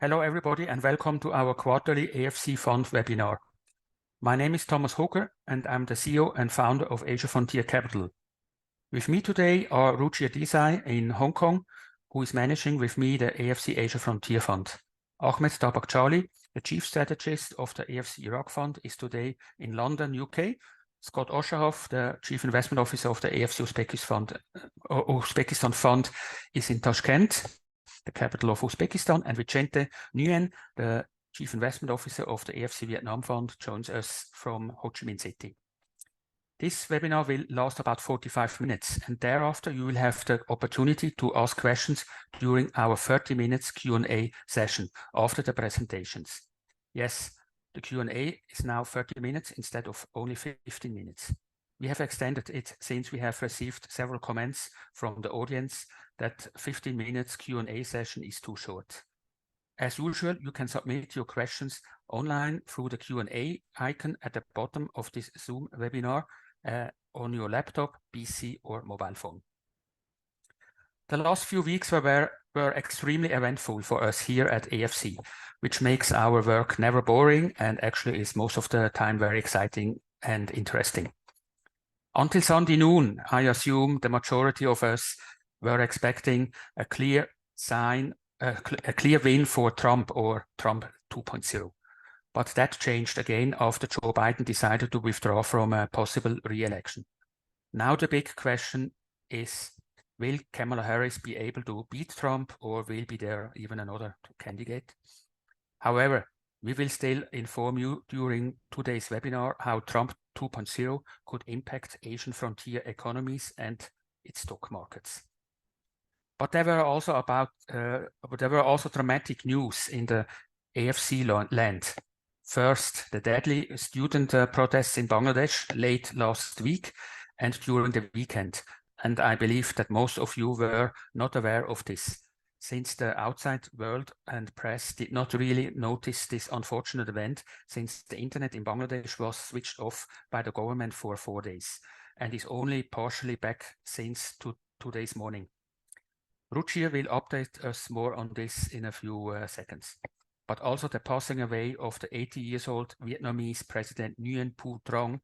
Hello, everybody, and welcome to our quarterly AFC Fund webinar. My name is Thomas Hooker, and I'm the CEO and founder of Asia Frontier Capital. With me today are Ruchir Desai in Hong Kong, who is managing with me the AFC Asia Frontier Fund. Ahmed Tabaqchali, the chief strategist of the AFC Iraq Fund, is today in London, UK. Scott Osheroff, the chief investment officer of the AFC Uzbekistan Fund, is in Tashkent, the capital of Uzbekistan, and Vicente, Nguyen, the chief investment officer of the AFC Vietnam Fund, joins us from Ho Chi Minh City. This webinar will last about 45 minutes, and thereafter you will have the opportunity to ask questions during our 30 minutes Q&A session after the presentations. Yes, the Q&A is now 30 minutes instead of only 15 minutes. We have extended it since we have received several comments from the audience that 15 minutes Q&A session is too short. As usual, you can submit your questions online through the Q&A icon at the bottom of this Zoom webinar on your laptop, PC, or mobile phone. The last few weeks were extremely eventful for us here at AFC, which makes our work never boring and actually is most of the time very exciting and interesting. Until Sunday noon, I assume the majority of us were expecting a clear win for Trump or Trump 2.0. But that changed again after Joe Biden decided to withdraw from a possible re-election. Now the big question is, will Kamala Harris be able to beat Trump, or will be there even another candidate? However, we will still inform you during today's webinar how Trump 2.0 could impact Asian frontier economies and its stock markets. But there were also dramatic news in the AFC land. First, the deadly student protests in Bangladesh late last week and during the weekend. And I believe that most of you were not aware of this, since the outside world and press did not really notice this unfortunate event, since the internet in Bangladesh was switched off by the government for 4 days and is only partially back since today's morning. Ruchir will update us more on this in a few seconds. But also the passing away of the 80-year-old Vietnamese President Nguyen Phu Trong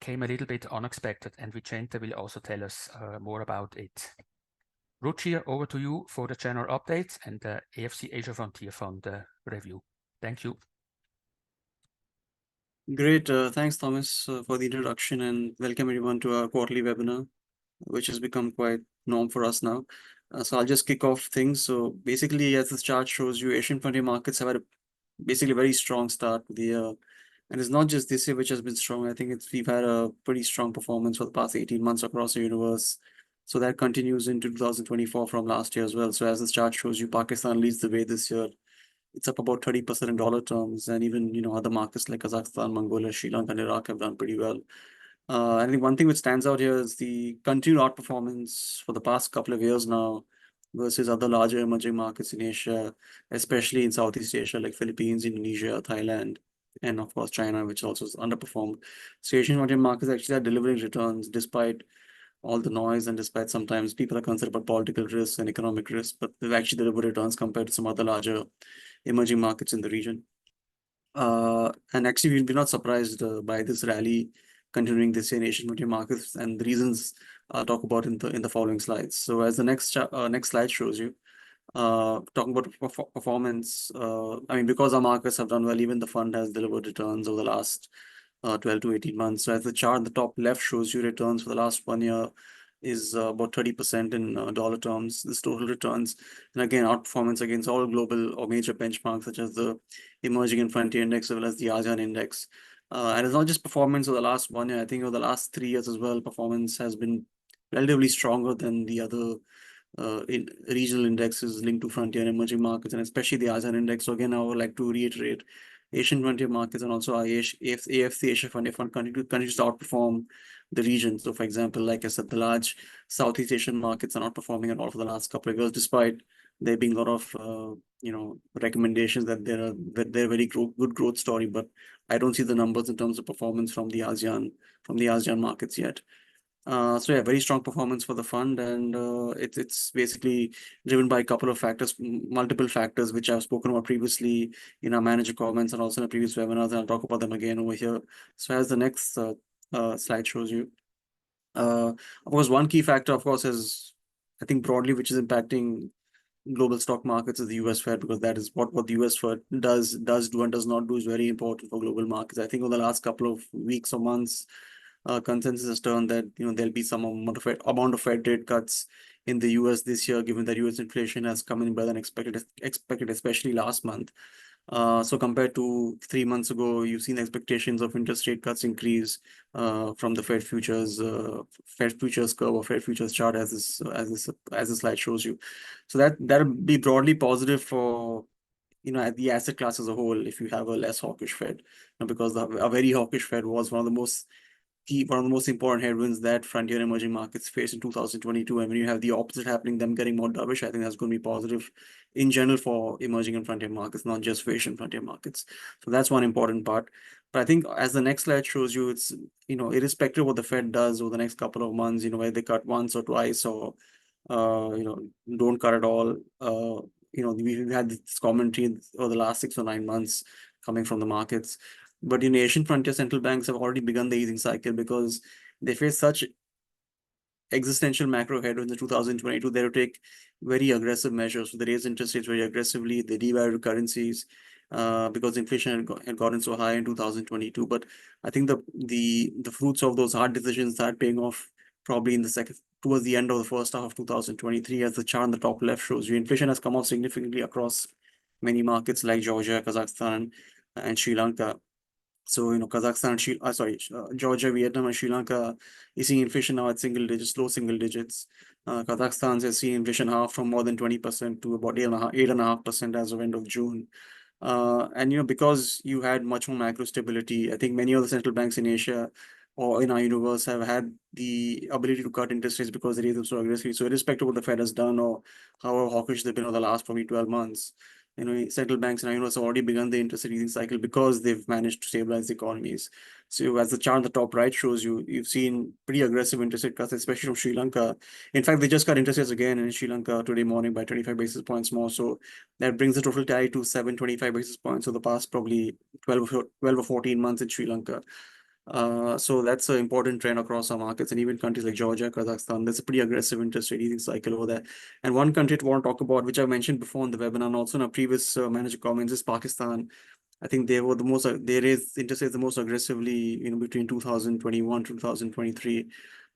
came a little bit unexpected, and Vicente will also tell us more about it. Ruchir, over to you for the general updates and the AFC Asia Frontier Fund review. Thank you. Great. Thanks, Thomas, for the introduction, and welcome everyone to our quarterly webinar, which has become quite norm for us now. So I'll just kick off things. So basically, as this chart shows you, Asian frontier markets have had basically a very strong start to the year. And it's not just this year which has been strong. I think we've had a pretty strong performance for the past 18 months across the universe. So that continues into 2024 from last year as well. So as this chart shows you, Pakistan leads the way this year. It's up about 30% in dollar terms. And even, other markets like Kazakhstan, Mongolia, Sri Lanka, and Iraq have done pretty well. I think one thing which stands out here is the continued outperformance for the past couple of years now versus other larger emerging markets in Asia, especially in Southeast Asia, like Philippines, Indonesia, Thailand, and of course, China, which also has underperformed. So Asian emerging markets actually are delivering returns despite all the noise and despite sometimes people are concerned about political risks and economic risks, but they've actually delivered returns compared to some other larger emerging markets in the region. And actually, we're not surprised by this rally continuing this year in Asian emerging markets, and the reasons I'll talk about in the following slides. So as the next slide shows you, talking about performance, because our markets have done well, even the fund has delivered returns over the last 12 to 18 months. So as the chart on the top left shows you, returns for the last 1 year is about 30% in dollar terms, this total returns. And again, outperformance against all global or major benchmarks, such as the Emerging and Frontier Index, as well as the ASEAN Index. And it's not just performance over the last 1 year. I think over the last 3 years as well, performance has been relatively stronger than the other regional indexes linked to frontier and emerging markets, and especially the ASEAN Index. So again, I would like to reiterate, Asian frontier markets and also our AFC Asia Frontier Fund continues to outperform the region. So for example, like I said, the large Southeast Asian markets are not performing at all for the last couple of years, despite there being a lot of recommendations that they're a very good growth story, but I don't see the numbers in terms of performance from the ASEAN markets yet. So yeah, very strong performance for the fund, and it's basically driven by a couple of factors, multiple factors, which I've spoken about previously in our manager comments and also in the previous webinars, and I'll talk about them again over here. So as the next slide shows you, of course, one key factor, of course, is I think broadly, which is impacting global stock markets is the US Fed, because that is what the US Fed does do and does not do is very important for global markets. I think over the last couple of weeks or months, consensus has turned that there'll be some amount of Fed rate cuts in the US this year, given that US inflation has come in better than expected, especially last month. So compared to 3 months ago, you've seen expectations of interest rate cuts increase from the Fed futures curve or Fed futures chart, as the slide shows you. So that'll be broadly positive for at the asset class as a whole if you have a less hawkish Fed, because a very hawkish Fed was one of the most important headwinds that frontier emerging markets faced in 2022. And when you have the opposite happening, them getting more dovish, I think that's going to be positive in general for emerging and frontier markets, not just for Asian frontier markets. So that's one important part. But I think as the next slide shows you, it's, irrespective of what the Fed does over the next couple of months, whether they cut once or twice or, don't cut at all. We've had this commentary over the last 6 or 9 months coming from the markets. But Asian frontier central banks have already begun the easing cycle because they face such existential macro headwinds in 2022. They will take very aggressive measures. So they raise interest rates very aggressively. They devalue currencies because inflation had gotten so high in 2022. But I think the fruits of those hard decisions start paying off probably towards the end of the first half of 2023, as the chart on the top left shows you. Inflation has come off significantly across many markets like Georgia, Kazakhstan, and Sri Lanka. So, Kazakhstan, Georgia, Vietnam, and Sri Lanka is seeing inflation now at low single digits. Kazakhstan has seen inflation half from more than 20% to about 8.5% as of end of June. And because you had much more macro stability, I think many of the central banks in Asia or in our universe have had the ability to cut interest rates because they raise them so aggressively. So irrespective of what the Fed has done or how hawkish they've been over the last probably 12 months, central banks in our universe have already begun the interest rate easing cycle because they've managed to stabilize the economies. So as the chart on the top right shows you, you've seen pretty aggressive interest rate cuts, especially from Sri Lanka. In fact, they just cut interest rates again in Sri Lanka today morning by 25 basis points more. So that brings the total tally to 725 basis points over the past probably 12 or 14 months in Sri Lanka. So that's an important trend across our markets, and even countries like Georgia, Kazakhstan, there's a pretty aggressive interest rate easing cycle over there. And one country I want to talk about, which I mentioned before in the webinar and also in our previous manager comments, is Pakistan. I think they raised interest rates the most aggressively, between 2021 to 2023.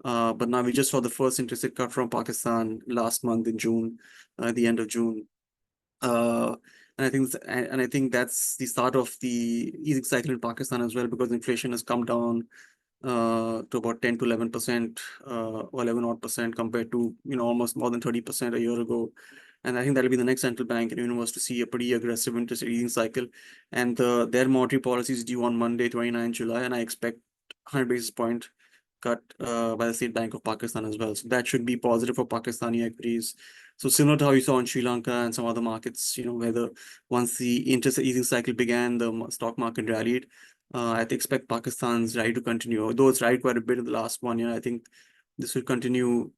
But now we just saw the first interest rate cut from Pakistan last month in June, at the end of June. And I think that's the start of the easing cycle in Pakistan as well, because inflation has come down to about 10 to 11%, or 11 odd percent, compared to almost more than 30% a year ago. And I think that'll be the next central bank in the universe to see a pretty aggressive interest rate easing cycle. And their monetary policy is due on Monday, 29 July, and I expect 100 basis point cut by the State Bank of Pakistan as well. So that should be positive for Pakistani equities. So similar to how you saw in Sri Lanka and some other markets, whether once the interest rate easing cycle began, the stock market rallied. I expect Pakistan's rally to continue. Though it's rallied quite a bit in the last 1 year, I think this will continue.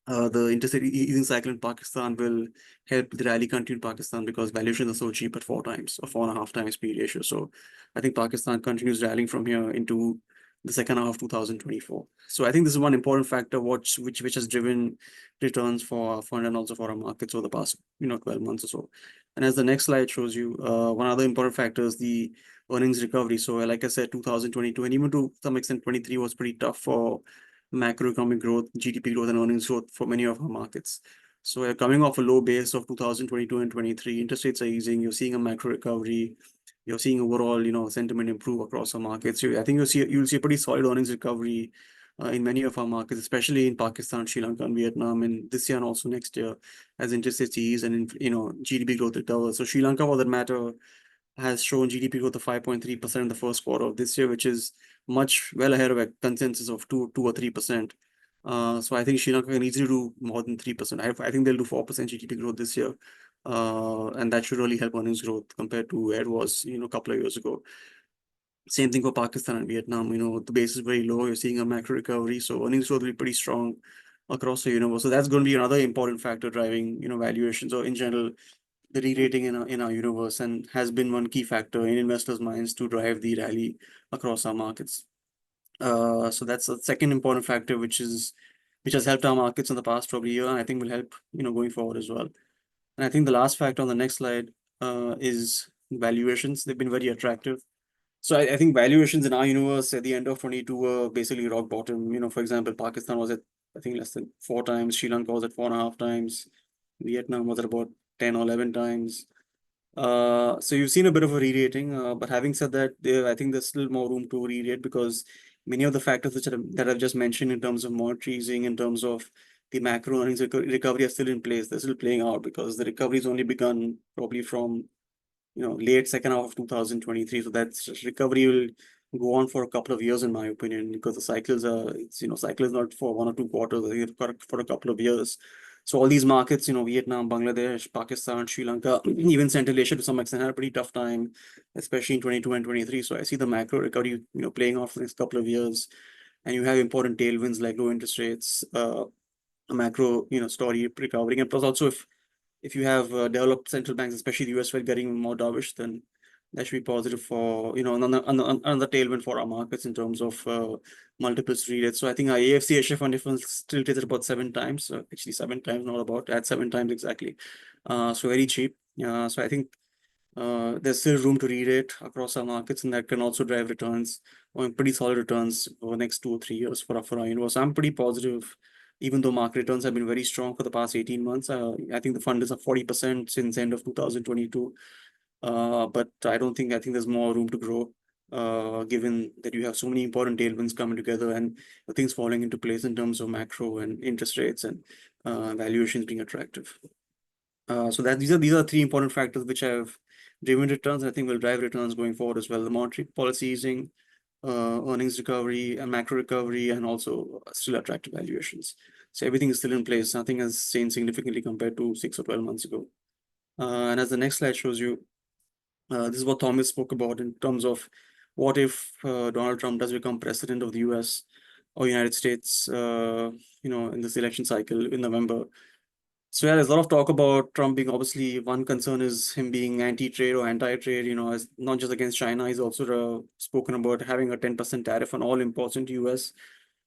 The interest rate easing cycle in Pakistan will help the rally continue in Pakistan because valuations are so cheap at 4 times or 4.5 times P ratio. So I think Pakistan continues rallying from here into the second half of 2024. So I think this is one important factor which has driven returns for our fund and also for our markets over the past 12 months or so. And as the next slide shows you, one other important factor is the earnings recovery. So like I said, 2022 and even to some extent 23 was pretty tough for macroeconomic growth, GDP growth, and earnings growth for many of our markets. So we're coming off a low base of 2022 and 23. Interest rates are easing. You're seeing a macro recovery. You're seeing overall, sentiment improve across our markets. I think you'll see a pretty solid earnings recovery in many of our markets, especially in Pakistan, Sri Lanka, and Vietnam, and this year and also next year, as interest rates ease and GDP growth recovers. So Sri Lanka, for that matter, has shown GDP growth of 5.3% in the first quarter of this year, which is much well ahead of a consensus of 2 or 3%. So I think Sri Lanka can easily do more than 3%. I think they'll do 4% GDP growth this year. And that should really help earnings growth compared to where it was, a couple of years ago. Same thing for Pakistan and Vietnam. The base is very low. You're seeing a macro recovery, so earnings growth will be pretty strong across the universe. So that's going to be another important factor driving, valuations, or in general, the re-rating in our universe, and has been one key factor in investors' minds to drive the rally across our markets. So that's a second important factor, which has helped our markets in the past probably year, and I think will help, going forward as well. And I think the last factor on the next slide is valuations. They've been very attractive. So I think valuations in our universe at the end of 22 were basically rock bottom. For example, Pakistan was at, I think, less than 4 times. Sri Lanka was at 4.5 times. Vietnam was at about 10 or 11 times. So you've seen a bit of a re-rating, but having said that, I think there's still more room to re-rate, because many of the factors that I've just mentioned in terms of monetary easing, in terms of the macro earnings recovery, are still in place. They're still playing out because the recovery's only begun probably from late second half of 2023. So that recovery will go on for a couple of years, in my opinion, because the cycles are, cycle is not for 1 or 2 quarters, I think it's for a couple of years. So all these markets, Vietnam, Bangladesh, Pakistan, Sri Lanka, even Central Asia to some extent, had a pretty tough time, especially in 22 and 23. So I see the macro recovery, playing off for the next couple of years. And you have important tailwinds like low interest rates, a macro, story recovering. And plus also, if you have developed central banks, especially the US Fed, getting more dovish, then that should be positive for, another tailwind for our markets in terms of multiple rates. So I think our AFC Asia Fund difference still trades at about 7 times, actually 7 times, not about, at 7 times exactly. So very cheap. So I think there's still room to re-rate across our markets, and that can also drive returns, or pretty solid returns over the next 2 or 3 years for our universe. I'm pretty positive, even though market returns have been very strong for the past 18 months. I think the fund is up 40% since end of 2022. But I think there's more room to grow, given that you have so many important tailwinds coming together and things falling into place in terms of macro and interest rates and valuations being attractive. So that these are 3 important factors which have driven returns, and I think will drive returns going forward as well. The monetary policy easing, earnings recovery, and macro recovery, and also still attractive valuations. So everything is still in place. Nothing has changed significantly compared to 6 or 12 months ago. And as the next slide shows you, this is what Thomas spoke about in terms of what if Donald Trump does become president of the US or United States, in this election cycle in November. So yeah, there's a lot of talk about Trump being, obviously, one concern is him being anti-trade or anti-trade, as not just against China. He's also spoken about having a 10% tariff on all imports into US.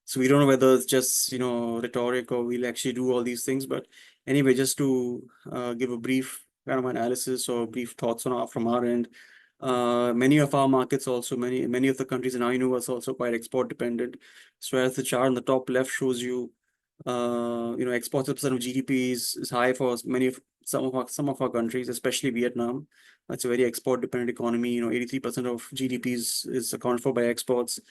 So we don't know whether it's just, rhetoric, or we'll actually do all these things. But anyway, just to give a brief kind of analysis or brief thoughts from our end, many of our markets also, many of the countries in our universe are also quite export dependent. So as the chart on the top left shows you, exports as a percent of GDP is high for some of our countries, especially Vietnam. It's a very export dependent economy. 83% of GDP is accounted for by exports.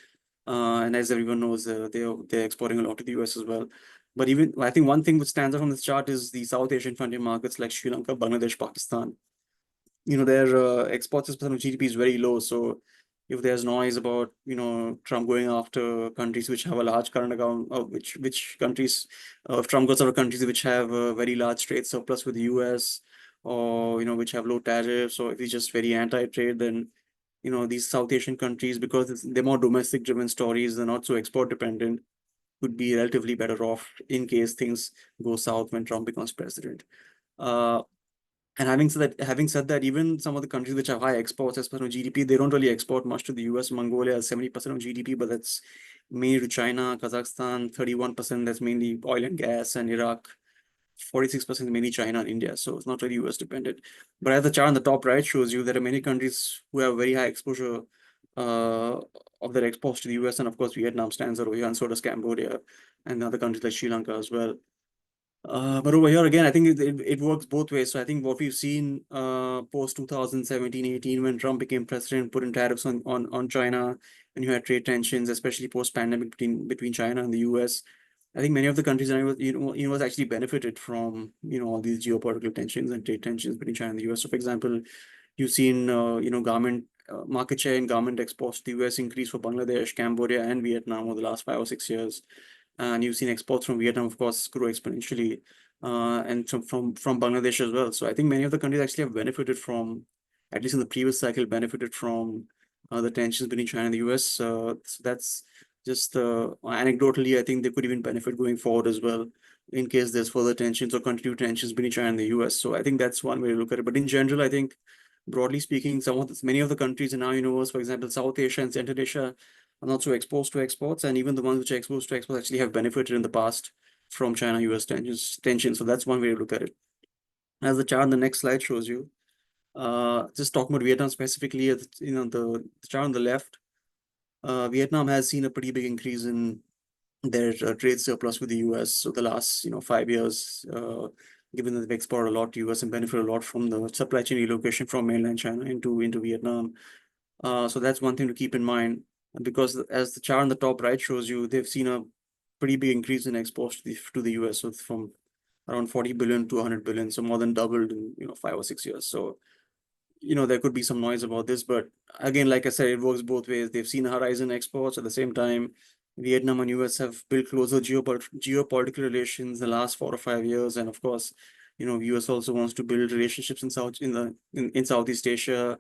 And as everyone knows, they're exporting a lot to the US as well. But even I think one thing which stands out from this chart is the South Asian frontier markets like Sri Lanka, Bangladesh, Pakistan. Their exports as percent of GDP is very low. So if there's noise about Trump going after countries which have a large current account, which countries, if Trump goes after countries which have a very large trade surplus with the US, or which have low tariffs, or if he's just very anti-trade, then these South Asian countries, because they're more domestic driven stories, they're not so export dependent, could be relatively better off in case things go south when Trump becomes president. And having said that, even some of the countries which have high exports as percent of GDP, they don't really export much to the US. Mongolia has 70% of GDP, but that's mainly to China. Kazakhstan, 31%, that's mainly oil and gas, and Iraq, 46% mainly China and India. So it's not really US dependent. But as the chart on the top right shows you, there are many countries who have very high exposure of their exports to the US. And of course, Vietnam stands out over here, and so does Cambodia and other countries like Sri Lanka as well. But over here again, I think it works both ways. So I think what we've seen post 2017-18, when Trump became president, put in tariffs on China, and you had trade tensions, especially post pandemic between China and the US. I think many of the countries in the US actually benefited from all these geopolitical tensions and trade tensions between China and the US. So for example, you've seen garment market share in garment exports to the US increase for Bangladesh, Cambodia, and Vietnam over the last 5 or 6 years. And you've seen exports from Vietnam, of course, grow exponentially, and from Bangladesh as well. So I think many of the countries actually have benefited from, at least in the previous cycle, benefited from the tensions between China and the US. So that's just anecdotally, I think they could even benefit going forward as well in case there's further tensions or continued tensions between China and the US. So I think that's one way to look at it. But in general, I think broadly speaking, many of the countries in our universe, for example, South Asia and Central Asia, are not so exposed to exports, and even the ones which are exposed to exports actually have benefited in the past from China-US tensions. So that's one way to look at it. As the chart on the next slide shows you, just talking about Vietnam specifically, the chart on the left, Vietnam has seen a pretty big increase in their trade surplus with the US. So the last 5 years, given that they've exported a lot to US and benefit a lot from the supply chain relocation from mainland China into Vietnam. So that's one thing to keep in mind, because as the chart on the top right shows you, they've seen a pretty big increase in exports to the US. So from around 40 billion to 100 billion, so more than doubled in 5 or 6 years. So there could be some noise about this, but again, like I said, it works both ways. They've seen a horizon exports. At the same time, Vietnam and US have built closer geopolitical relations the last 4 or 5 years, and of course, US also wants to build relationships in Southeast Asia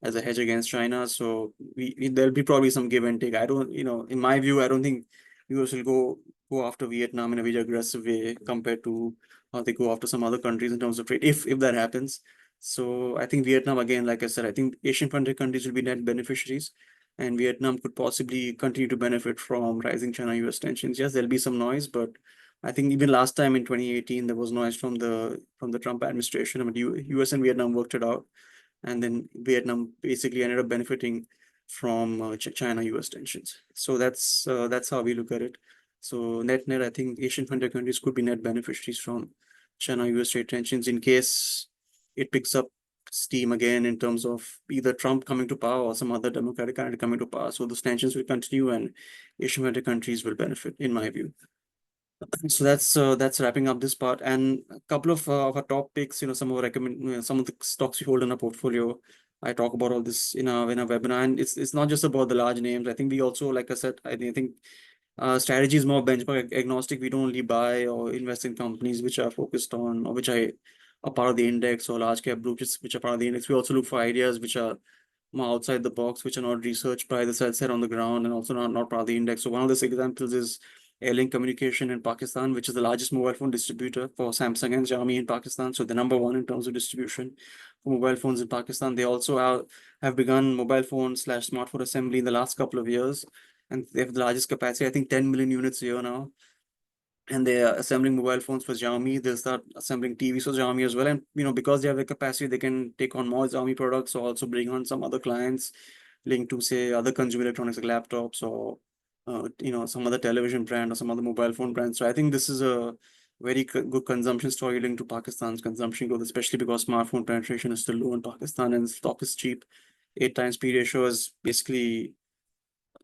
as a hedge against China. So there'll be probably some give and take. I don't, in my view, I don't think US will go after Vietnam in a very aggressive way compared to how they go after some other countries in terms of trade, if that happens. So I think Vietnam, again, like I said, I think Asian funded countries will be net beneficiaries, and Vietnam could possibly continue to benefit from rising China-US tensions. Yes, there'll be some noise, but I think even last time in 2018, there was noise from the Trump administration. I mean, US and Vietnam worked it out, and then Vietnam basically ended up benefiting from China-US tensions. So that's how we look at it. So net, I think Asian funded countries could be net beneficiaries from China-US trade tensions in case it picks up steam again in terms of either Trump coming to power or some other Democratic candidate coming to power. So those tensions will continue and Asian funded countries will benefit, in my view. So that's wrapping up this part, and a couple of our top picks. Some of some of the stocks we hold in our portfolio. I talk about all this in our webinar, and it's not just about the large names. I think we also, like I said, I think strategy is more benchmark agnostic. We don't only buy or invest in companies which are focused on or which are part of the index, or large cap groups which are part of the index. We also look for ideas which are more outside the box, which are not researched by the sell side on the ground, and also not part of the index. So one of these examples is Airlink Communication in Pakistan, which is the largest mobile phone distributor for Samsung and Xiaomi in Pakistan. So the number one in terms of distribution for mobile phones in Pakistan. They also have begun mobile phone / smartphone assembly in the last couple of years, and they have the largest capacity, I think 10 million units a year now. And they are assembling mobile phones for Xiaomi. They'll start assembling TVs for Xiaomi as well. And because they have the capacity, they can take on more Xiaomi products, or also bring on some other clients linked to, say, other consumer electronics like laptops, or some other television brand or some other mobile phone brand. So I think this is a very good consumption story linked to Pakistan's consumption growth, especially because smartphone penetration is still low in Pakistan and stock is cheap. 8x P ratio is basically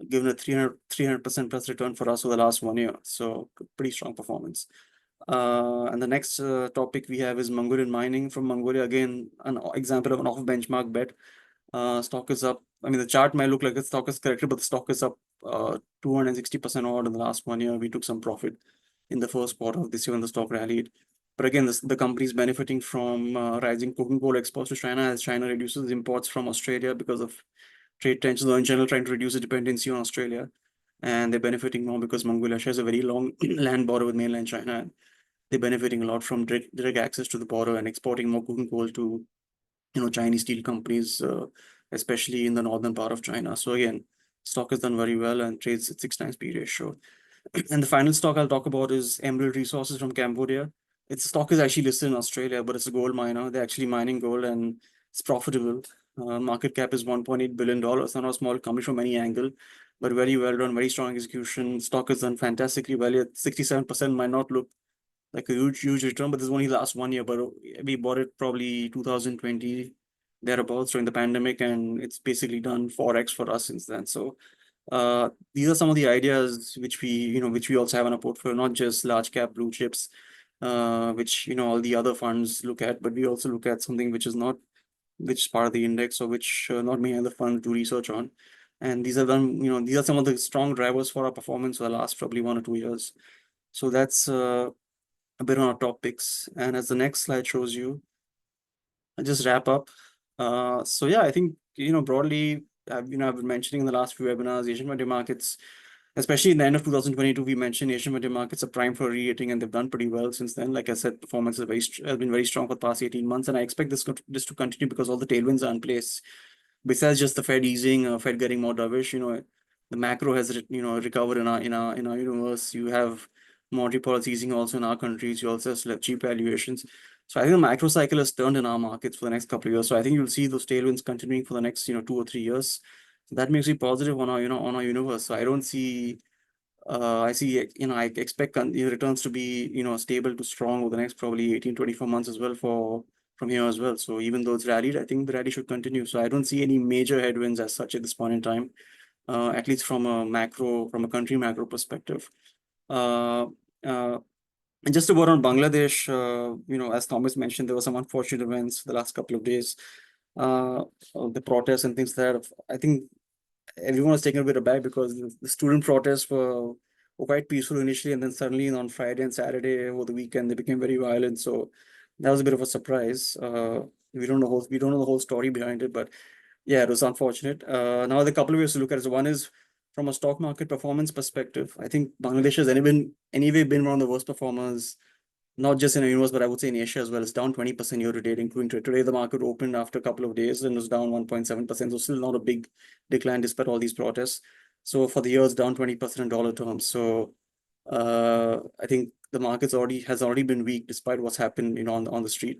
given a 300% plus return for us over the last 1 year. So pretty strong performance. And the next topic we have is Mongolian mining from Mongolia. Again, an example of an off-benchmark bet. Stock is up. I mean, the chart might look like the stock is corrected, but the stock is up 260% odd in the last 1 year. We took some profit in the first quarter of this year when the stock rallied. But again, the company is benefiting from rising coking coal exports to China as China reduces imports from Australia because of trade tensions, or in general trying to reduce the dependency on Australia. And they're benefiting more because Mongolia shares a very long land border with mainland China. They're benefiting a lot from direct access to the border and exporting more coking coal to Chinese steel companies, especially in the northern part of China. So again, stock has done very well and trades at 6x P ratio. And the final stock I'll talk about is Emerald Resources from Cambodia. Its stock is actually listed in Australia, but it's a gold miner. They're actually mining gold and it's profitable. Market cap is $1.8 billion. It's not a small company from any angle, but very well done, very strong execution. Stock has done fantastically well. At 67% might not look like a huge return, but this is only last 1 year. But we bought it probably 2020 thereabouts during the pandemic, and it's basically done 4x for us since then. So these are some of the ideas which we also have in our portfolio, not just large cap blue chips, which all the other funds look at, but we also look at something which is part of the index, or which not many other funds do research on. And these are some of the strong drivers for our performance for the last probably 1 or 2 years. So that's a bit on our top picks. And as the next slide shows you, I'll just wrap up. So yeah, I think broadly I've been mentioning in the last few webinars, Asian emerging markets, especially in the end of 2022, we mentioned Asian emerging markets are prime for re-rating, and they've done pretty well since then. Like I said, performance has been very strong for the past 18 months, and I expect this to continue because all the tailwinds are in place. Besides just the Fed easing, Fed getting more dovish, the macro has recovered in our universe. You have monetary policy easing also in our countries. You also have cheap valuations. So I think the macro cycle has turned in our markets for the next couple of years. So I think you'll see those tailwinds continuing for the next 2 or 3 years. So that makes me positive on our universe. So I don't see I see, I expect returns to be, stable to strong over the next probably 18-24 months as well from here as well. So even though it's rallied, I think the rally should continue. So I don't see any major headwinds as such at this point in time, at least from a country macro perspective. Uh, uh, and just about on Bangladesh, as Thomas mentioned, there were some unfortunate events the last couple of days, the protests and things like that. I think everyone was taken a bit aback because the student protests were quite peaceful initially, and then suddenly on Friday and Saturday over the weekend they became very violent. So that was a bit of a surprise. We don't know the whole story behind it, but yeah, it was unfortunate. Now there are a couple of ways to look at it. So one is from a stock market performance perspective. I think Bangladesh has anyway been one of the worst performers, not just in the universe, but I would say in Asia as well. It's down 20% year to date, including today. Today, the market opened after a couple of days and was down 1.7%. So still not a big decline despite all these protests. So for the year, it's down 20% in dollar terms. So I think the markets has already been weak despite what's happened, on the street.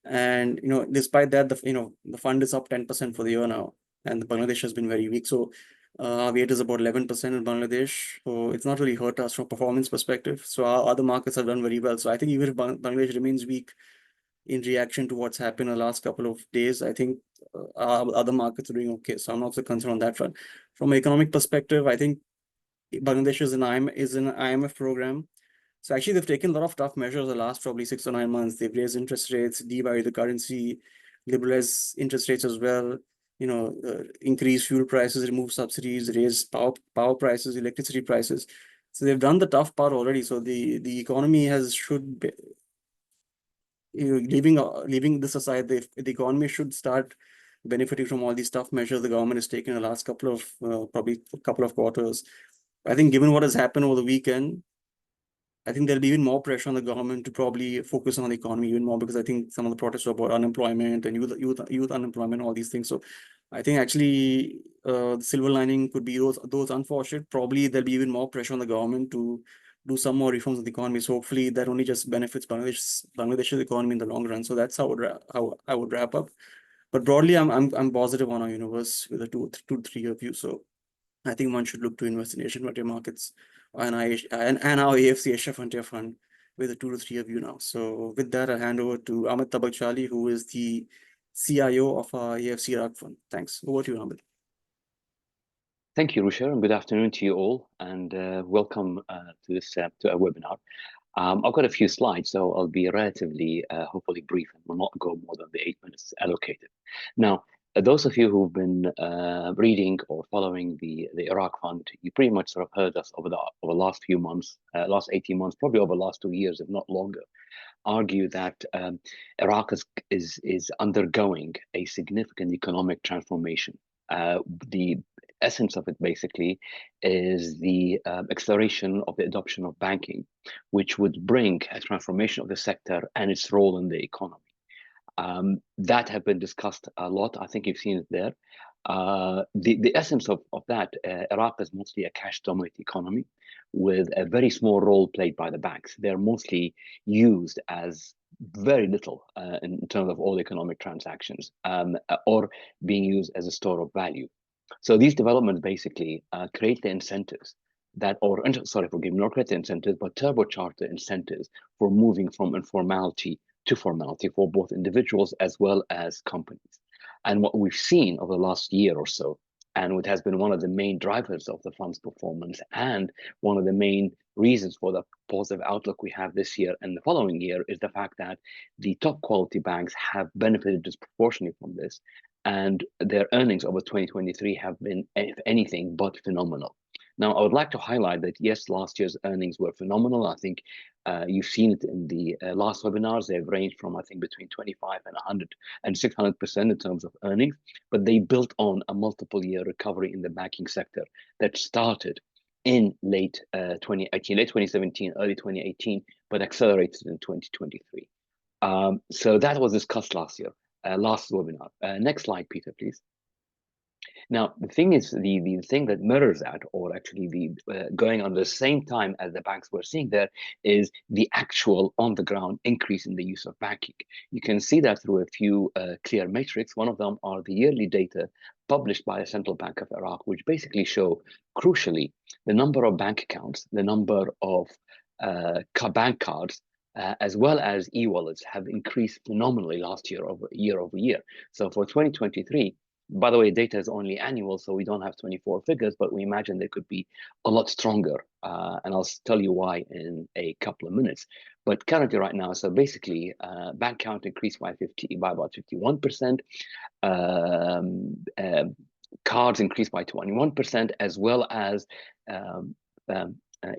And despite that, the fund is up 10% for the year now, and the Bangladesh has been very weak. So our weight is about 11% in Bangladesh. So it's not really hurt us from a performance perspective. So our other markets have done very well. So I think even if Bangladesh remains weak in reaction to what's happened in the last couple of days, I think our other markets are doing okay. So I'm not so concerned on that front. From an economic perspective, I think Bangladesh is an IMF program. So actually, they've taken a lot of tough measures the last probably 6 or 9 months. They've raised interest rates, devalued the currency, liberalized interest rates as well. Increase fuel prices, remove subsidies, raise power prices, electricity prices. So they've done the tough part already. So the economy should be, leaving this aside, the economy should start benefiting from all these tough measures the government has taken in the last probably a couple of quarters. I think given what has happened over the weekend, I think there'll be even more pressure on the government to probably focus on the economy even more, because I think some of the protests are about unemployment and youth unemployment, all these things. So I think actually the silver lining could be those unfortunate. Probably there'll be even more pressure on the government to do some more reforms in the economy. So hopefully that only just benefits Bangladesh's economy in the long run. So that's how I would wrap up. But broadly, I'm positive on our universe with a 2 to 3 year view. So I think one should look to invest in Asian frontier markets and our AFC Asia Frontier Fund with a 2 to 3 year view now. So with that, I hand over to Ahmed Tabaqchali, who is the CIO of our AFC Iraq Fund. Thanks. Over to you, Ahmed. Thank you, Ruchir, and good afternoon to you all, and welcome to this to our webinar. I've got a few slides, so I'll be relatively, hopefully brief, and will not go more than the 8 minutes allocated. Now, those of you who've been reading or following the Iraq Fund, you pretty much sort of heard us over the last few months, last 18 months, probably over the last 2 years, if not longer, argue that Iraq is undergoing a significant economic transformation. The essence of it basically is the acceleration of the adoption of banking, which would bring a transformation of the sector and its role in the economy. That have been discussed a lot. I think you've seen it there. The essence of that, Iraq is mostly a cash-dominated economy with a very small role played by the banks. They're mostly used as very little in terms of all economic transactions, or being used as a store of value. So these developments basically create the incentives not create the incentives, but turbocharge the incentives for moving from informality to formality for both individuals as well as companies. And what we've seen over the last year or so, and what has been one of the main drivers of the fund's performance and one of the main reasons for the positive outlook we have this year and the following year, is the fact that the top quality banks have benefited disproportionately from this, and their earnings over 2023 have been, if anything, but phenomenal. Now, I would like to highlight that, yes, last year's earnings were phenomenal. I think you've seen it in the last webinars. They've ranged from, I think, between 25 and 100 and 600% in terms of earnings, but they built on a multiple year recovery in the banking sector that started in late 2017, early 2018, but accelerated in 2023. So that was discussed last year, last webinar. Next slide, Peter, please. Now, the thing is, the thing that mirrors that, or actually the going on the same time as the banks were seeing there, is the actual on-the-ground increase in the use of banking. You can see that through a few clear metrics. One of them are the yearly data published by the Central Bank of Iraq, which basically show, crucially, the number of bank accounts, the number of bank cards, as well as e-wallets have increased phenomenally last year over year. So for 2023, by the way, data is only annual, so we don't have 24 figures, but we imagine they could be a lot stronger. And I'll tell you why in a couple of minutes. But currently right now, so basically, bank count increased by about 51%. Cards increased by 21%, as well as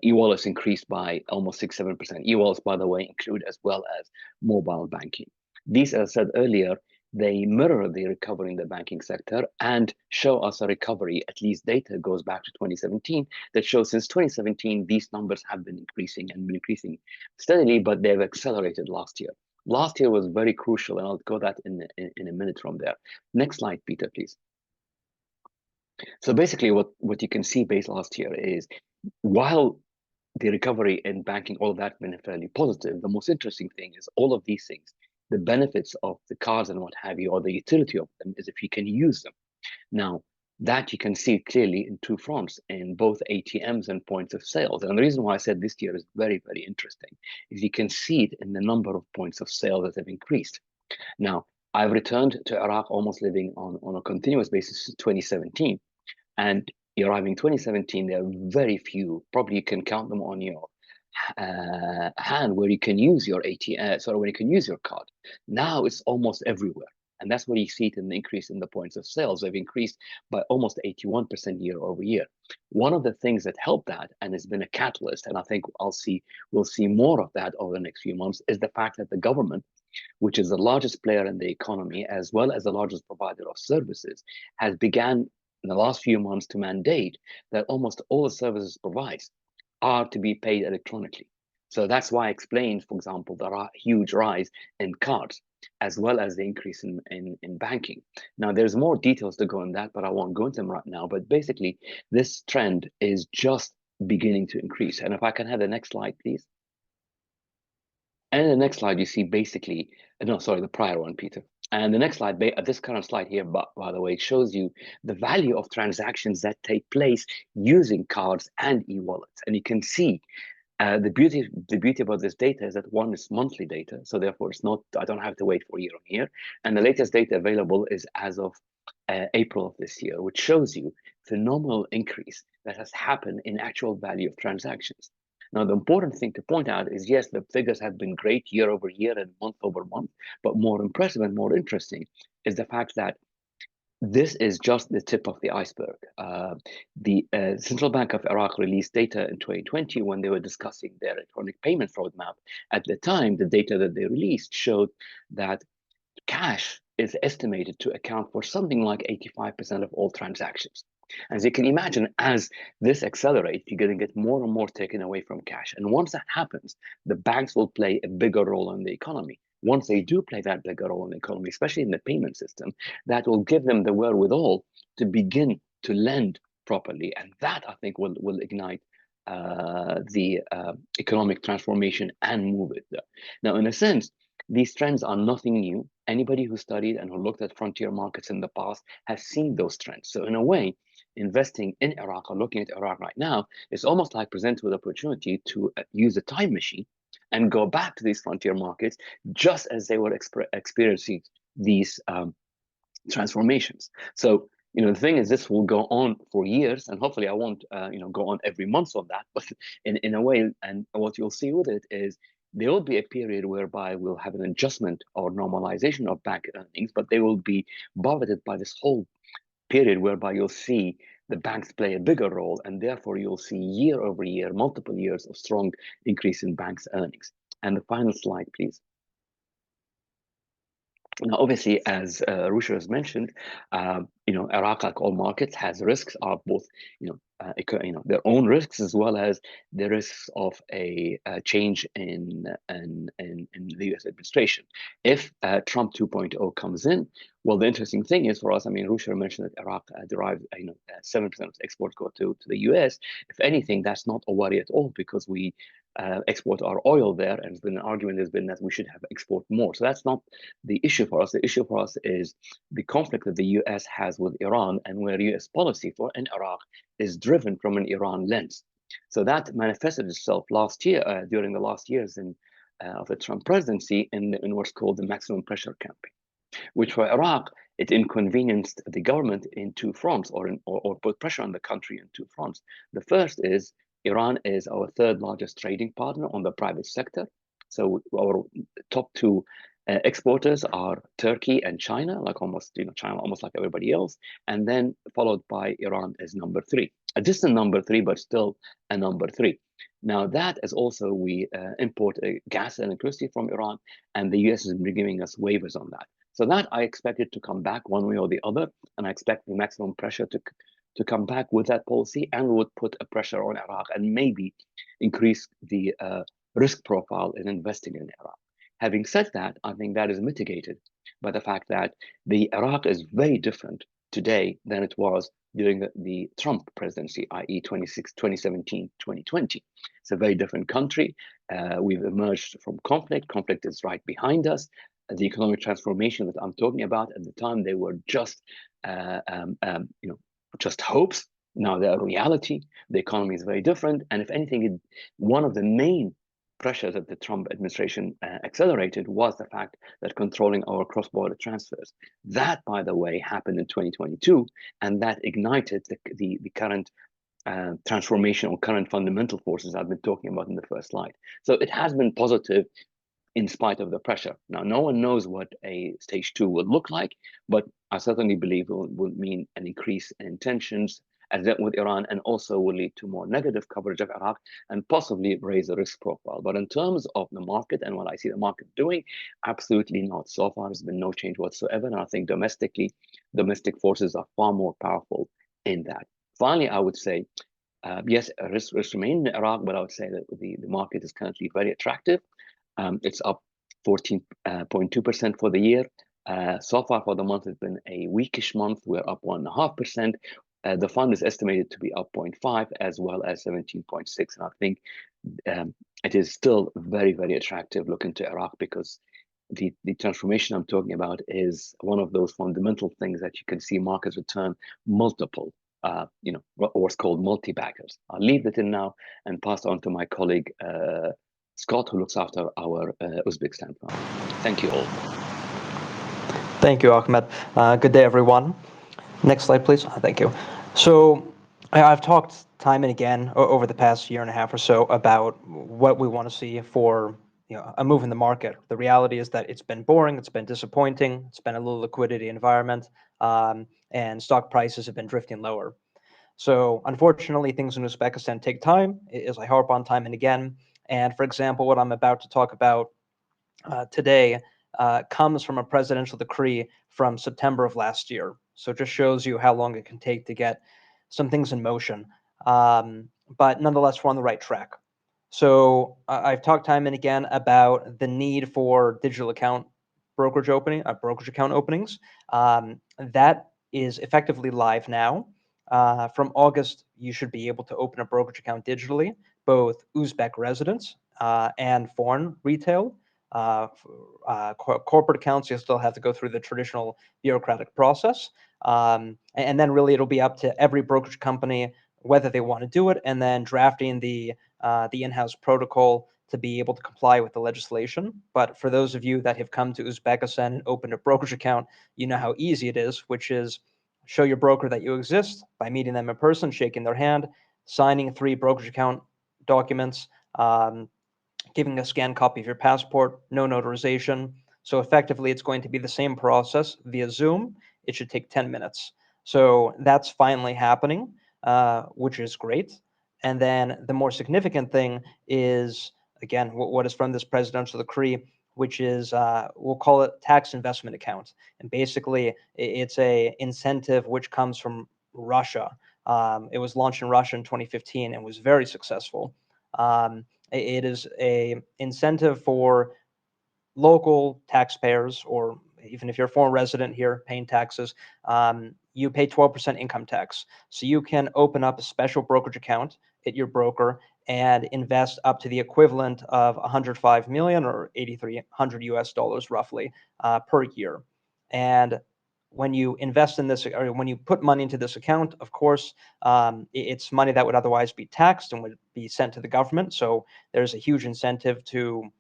e-wallets increased by almost 6-7%. E-wallets, by the way, include as well as mobile banking. These, as I said earlier, they mirror the recovery in the banking sector and show us a recovery. At least data goes back to 2017 that shows since 2017, these numbers have been increasing and been increasing steadily, but they've accelerated last year. Last year was very crucial, and I'll go that in a minute from there. Next slide, Peter, please. So basically what you can see based last year is, while the recovery in banking, all of that has been fairly positive, the most interesting thing is all of these things, the benefits of the cards and what have you, or the utility of them, is if you can use them. Now, that you can see clearly in two fronts, in both ATMs and points of sales. And the reason why I said this year is very, very interesting is you can see it in the number of points of sale that have increased. Now, I've returned to Iraq, almost living on a continuous basis since 2017. And arriving 2017, there are very few, probably you can count them on your hand, where you can use your ATM, where you can use your card. Now it's almost everywhere. And that's where you see it in the increase in the points of sales. They've increased by almost 81% year over year. One of the things that helped that, and has been a catalyst, and I think we'll see more of that over the next few months, is the fact that the government, which is the largest player in the economy, as well as the largest provider of services, has began in the last few months to mandate that almost all the services provides are to be paid electronically. So that's why I explained, for example, the huge rise in cards, as well as the increase in banking. Now, there's more details to go in that, but I won't go into them right now. But basically, this trend is just beginning to increase. And if I can have the next slide, please. And in the next slide, you see basically, no, sorry, the prior one, Peter. And the next slide, this current slide here, by the way, shows you the value of transactions that take place using cards and e-wallets. And you can see the beauty about this data is that one is monthly data. So therefore, it's not, I don't have to wait for year on year. And the latest data available is as of April of this year, which shows you phenomenal increase that has happened in actual value of transactions. Now, the important thing to point out is, yes, the figures have been great year over year and month over month, but more impressive and more interesting is the fact that this is just the tip of the iceberg. The Central Bank of Iraq released data in 2020 when they were discussing their electronic payments roadmap. At the time, the data that they released showed that cash is estimated to account for something like 85% of all transactions. As you can imagine, as this accelerates, you're going to get more and more taken away from cash. And once that happens, the banks will play a bigger role in the economy. Once they do play that bigger role in the economy, especially in the payment system, that will give them the wherewithal to begin to lend properly. And that, I think, will ignite the economic transformation and move it there. Now, in a sense, these trends are nothing new. Anybody who studied and who looked at frontier markets in the past has seen those trends. So in a way, investing in Iraq or looking at Iraq right now is almost like presented with opportunity to use a time machine and go back to these frontier markets just as they were experiencing these transformations. So, the thing is, this will go on for years, and hopefully I won't, go on every month on that, but in a way, and what you'll see with it is there will be a period whereby we'll have an adjustment or normalization of bank earnings, but they will be buffeted by this whole period whereby you'll see the banks play a bigger role, and therefore you'll see year over year, multiple years of strong increase in banks' earnings. And the final slide, please. Now, obviously, as Ruchir has mentioned, Iraq, like all markets, has risks of both, their own risks as well as the risks of a change in the U.S. administration. If Trump 2.0 comes in, well, the interesting thing is for us, I mean, Ruchir mentioned that Iraq derives, 7% of its exports go to the U.S. If anything, that's not a worry at all, because we export our oil there, and there's been an argument has been that we should have export more. So that's not the issue for us. The issue for us is the conflict that the U.S. has with Iran, and where U.S. policy in Iraq is driven from an Iran lens. So that manifested itself last year, during the last years of the Trump presidency, in what's called the maximum pressure campaign, which for Iraq, it inconvenienced the government in two fronts, or put pressure on the country in two fronts. The first is Iran is our third largest trading partner on the private sector. So our top two exporters are Turkey and China, like almost, China almost like everybody else, and then followed by Iran as number three. A distant number three, but still a number three. Now that is also, we import gas and electricity from Iran, and the US has been giving us waivers on that. So that I expect it to come back one way or the other, and I expect the maximum pressure to come back with that policy, and would put a pressure on Iraq and maybe increase the risk profile in investing in Iraq. Having said that, I think that is mitigated by the fact that the Iraq is very different today than it was during the Trump presidency, i.e. 2017, 2020. It's a very different country. We've emerged from conflict. Conflict is right behind us. The economic transformation that I'm talking about, at the time, they were just hopes. Now they're a reality. The economy is very different. And if anything, one of the main pressures that the Trump administration accelerated was the fact that controlling our cross-border transfers. That, by the way, happened in 2022, and that ignited the current transformation or current fundamental forces I've been talking about in the first slide. So it has been positive in spite of the pressure. Now, no one knows what a stage 2 will look like, but I certainly believe it will mean an increase in tensions with Iran, and also will lead to more negative coverage of Iraq and possibly raise the risk profile. But in terms of the market and what I see the market doing, absolutely not. So far, there's been no change whatsoever. And I think domestic forces are far more powerful in that. Finally, I would say, yes, risks remain in Iraq, but I would say that the market is currently very attractive. It's up 14.2% for the year. So far for the month, it's been a weakish month. We're up 1.5%. The fund is estimated to be up 0.5 as well as 17.6. And I think it is still very, very attractive looking to Iraq, because the transformation I'm talking about is one of those fundamental things that you can see markets return multiple, what's called multi-baggers. I'll leave that in now and pass on to my colleague, Scott, who looks after our Uzbekistan fund. Thank you all. Thank you, Ahmed. Good day, everyone. Next slide, please. Thank you. So I've talked time and again over the past year and a half or so about what we want to see for a move in the market. The reality is that it's been boring, it's been disappointing, it's been a low liquidity environment, and stock prices have been drifting lower. So unfortunately, things in Uzbekistan take time, as I harp on time and again. And for example, what I'm about to talk about today comes from a presidential decree from September of last year. So it just shows you how long it can take to get some things in motion. But nonetheless, we're on the right track. So I've talked time and again about the need for digital account brokerage account openings. That is effectively live now. From August, you should be able to open a brokerage account digitally, both Uzbek residents and foreign retail. Corporate accounts, you still have to go through the traditional bureaucratic process. And then really it'll be up to every brokerage company whether they want to do it, and then drafting the in-house protocol to be able to comply with the legislation. But for those of you that have come to Uzbekistan and opened a brokerage account, you know how easy it is, which is show your broker that you exist by meeting them in person, shaking their hand, signing 3 brokerage account documents, giving a scanned copy of your passport, no notarization. So effectively, it's going to be the same process via Zoom. It should take 10 minutes. So that's finally happening, which is great. And then the more significant thing is, again, what is from this presidential decree, which is, we'll call it tax investment account. And basically, it's a incentive which comes from Russia. It was launched in Russia in 2015 and was very successful. It is a incentive for local taxpayers, or even if you're a foreign resident here paying taxes, you pay 12% income tax. So you can open up a special brokerage account at your broker and invest up to the equivalent of 105 million or 8,300 US dollars roughly per year. And when you invest in this, or when you put money into this account, of course, it's money that would otherwise be taxed and would be sent to the government. So there's a huge incentive to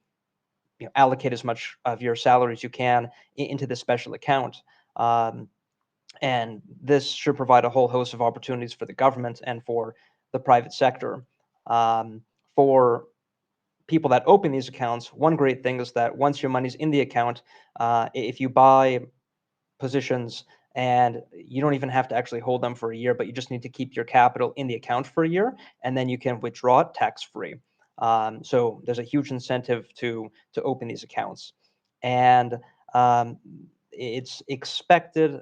allocate as much of your salary as you can into this special account. And this should provide a whole host of opportunities for the government and for the private sector. For people that open these accounts, one great thing is that once your money's in the account, if you buy positions and you don't even have to actually hold them for a year, but you just need to keep your capital in the account for a year, and then you can withdraw it tax-free. So there's a huge incentive to open these accounts, and it's expected.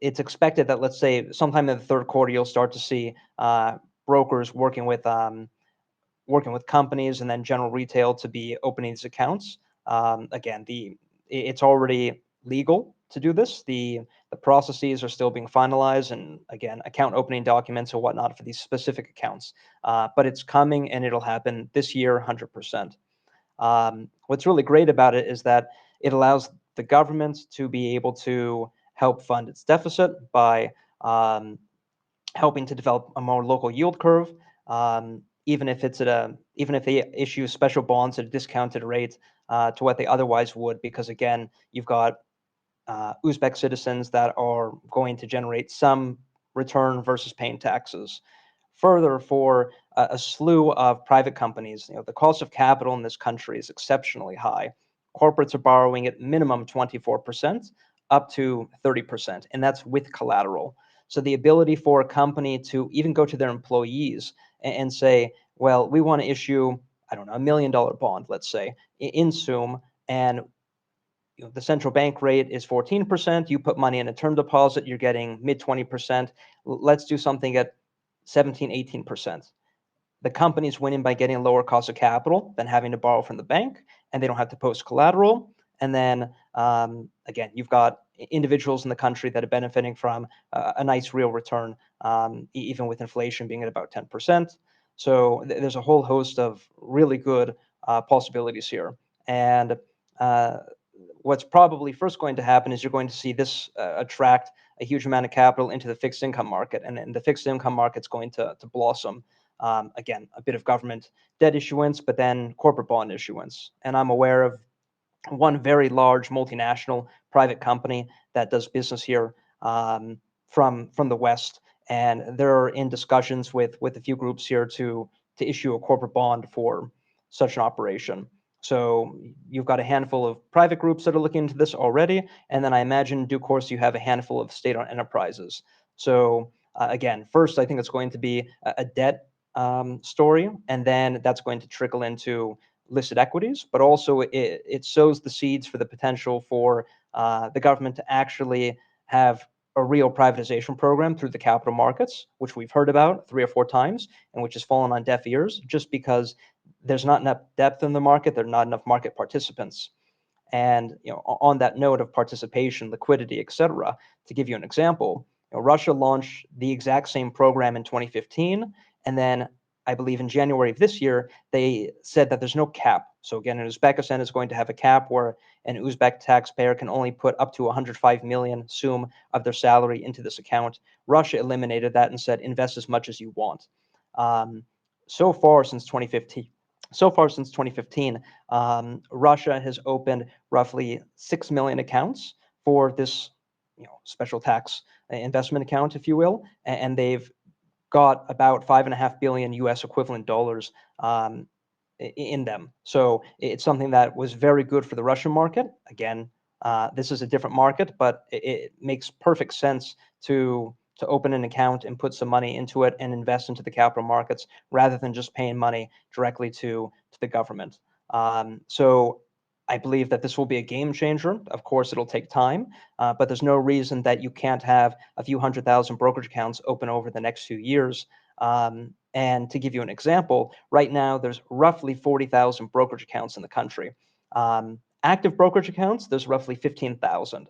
It's expected that, let's say, sometime in the third quarter, you'll start to see brokers working with companies and then general retail to be opening these accounts. Again, it's already legal to do this. The processes are still being finalized, and again, account opening documents and whatnot for these specific accounts. But it's coming, and it'll happen this year, 100%. What's really great about it is that it allows the government to be able to help fund its deficit by helping to develop a more local yield curve. Even if they issue special bonds at a discounted rate to what they otherwise would, because again, you've got Uzbek citizens that are going to generate some return versus paying taxes. Further, for a slew of private companies, the cost of capital in this country is exceptionally high. Corporates are borrowing at minimum 24%, up to 30%, and that's with collateral. So the ability for a company to even go to their employees and say, well, we want to issue, I don't know, $1 million bond, let's say, in Zoom, and the central bank rate is 14%. You put money in a term deposit, you're getting mid 20%. Let's do something at 17, 18%. The company's winning by getting a lower cost of capital than having to borrow from the bank, and they don't have to post collateral. And then again, you've got individuals in the country that are benefiting from a nice real return, even with inflation being at about 10%. So there's a whole host of really good possibilities here. And what's probably first going to happen is you're going to see this attract a huge amount of capital into the fixed income market, and the fixed income market's going to blossom. Again, a bit of government debt issuance, but then corporate bond issuance. And I'm aware of one very large multinational private company that does business here from the West, and they're in discussions with a few groups here to issue a corporate bond for such an operation. So you've got a handful of private groups that are looking into this already, and then I imagine in due course you have a handful of state-owned enterprises. So again, first I think it's going to be a debt story, and then that's going to trickle into listed equities, but also it sows the seeds for the potential for the government to actually have a real privatization program through the capital markets, which we've heard about 3 or 4 times, and which has fallen on deaf ears just because there's not enough depth in the market, there are not enough market participants. And on that note of participation, liquidity, etc., to give you an example, Russia launched the exact same program in 2015, and then I believe in January of this year, they said that there's no cap. So again, Uzbekistan is going to have a cap where an Uzbek taxpayer can only put up to 105 million sum of their salary into this account. Russia eliminated that and said, invest as much as you want. So far since 2015, Russia has opened roughly 6 million accounts for this special tax investment account, if you will, and they've got about 5.5 billion US equivalent dollars in them. So it's something that was very good for the Russian market. Again, this is a different market, but it makes perfect sense to open an account and put some money into it and invest into the capital markets rather than just paying money directly to the government. So I believe that this will be a game changer. Of course, it'll take time, but there's no reason that you can't have a few 100,000 brokerage accounts open over the next few years. And to give you an example, right now there's roughly 40,000 brokerage accounts in the country. Active brokerage accounts, there's roughly 15,000.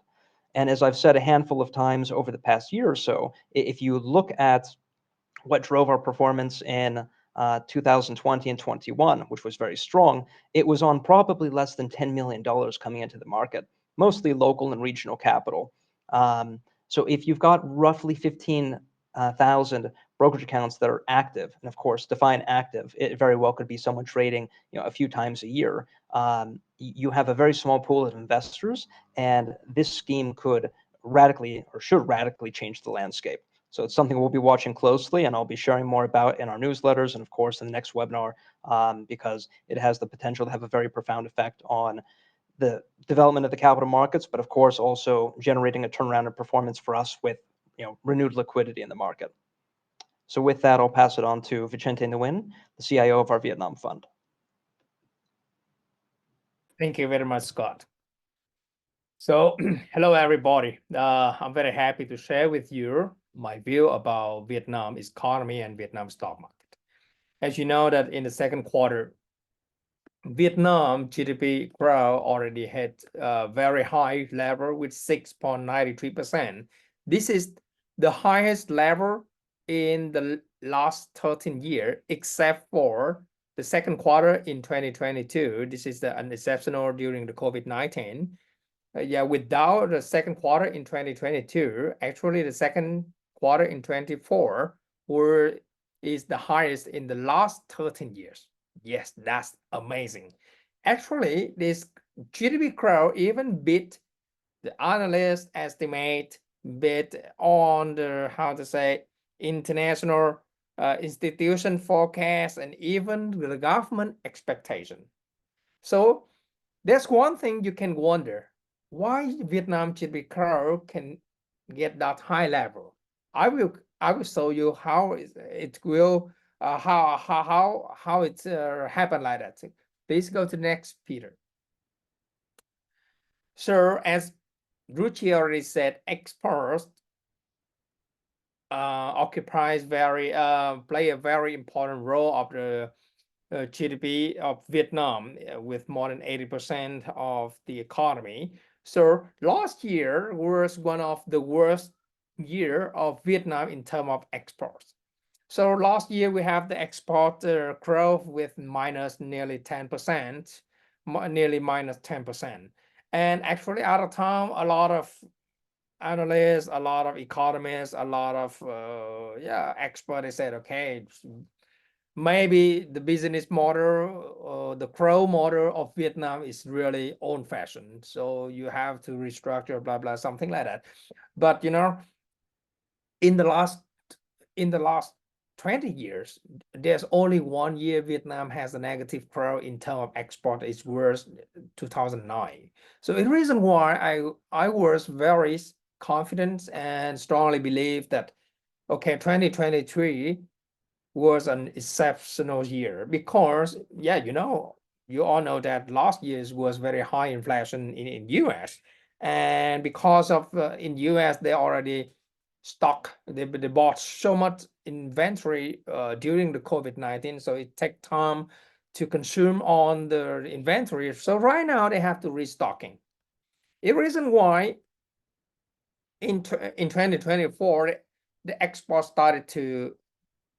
And as I've said a handful of times over the past year or so, if you look at what drove our performance in 2020 and 21, which was very strong, it was on probably less than $10 million coming into the market, mostly local and regional capital. So if you've got roughly 15,000 brokerage accounts that are active, and of course, define active, it very well could be someone trading a few times a year. You have a very small pool of investors, and this scheme could radically or should radically change the landscape. So it's something we'll be watching closely, and I'll be sharing more about in our newsletters and, of course, in the next webinar, because it has the potential to have a very profound effect on the development of the capital markets, but of course also generating a turnaround in performance for us with renewed liquidity in the market. So with that, I'll pass it on to Vicente Nguyen, the CIO of our Vietnam fund. Thank you very much, Scott. So hello, everybody. I'm very happy to share with you my view about Vietnam's economy and Vietnam's stock market. As you know that in the second quarter, Vietnam GDP growth already hit a very high level with 6.93%. This is the highest level in the last 13 years, except for the second quarter in 2022. This is an exceptional during the COVID-19. Without the second quarter in 2022, actually the second quarter in 24 is the highest in the last 13 years. Yes, that's amazing. Actually, this GDP growth even beat the analyst estimate, bit on the, international institution forecast, and even the government expectation. So there's one thing you can wonder, why Vietnam GDP growth can get that high level. I will show you how it will how it happened like that. Please go to the next, Peter. So as Ruchir already said, exports play a very important role of the GDP of Vietnam, with more than 80% of the economy. So last year was one of the worst year of Vietnam in terms of exports. So last year we have the export growth with nearly 10%, nearly minus 10%. And actually at the time, a lot of analysts, a lot of economists, a lot of experts, they said, okay, maybe the business model, the growth model of Vietnam is really old-fashioned. So you have to restructure, blah, blah, something like that. But, in the last 20 years, there's only 1 year Vietnam has a negative growth in terms of export. It's worse 2009. So the reason why I was very confident and strongly believe that, okay, 2023 was an exceptional year because, you all know that last year's was very high inflation in US. And because of in US, they already they bought so much inventory during the COVID-19, so it takes time to consume on the inventory. So right now they have to restocking. The reason why in 2024 the export started to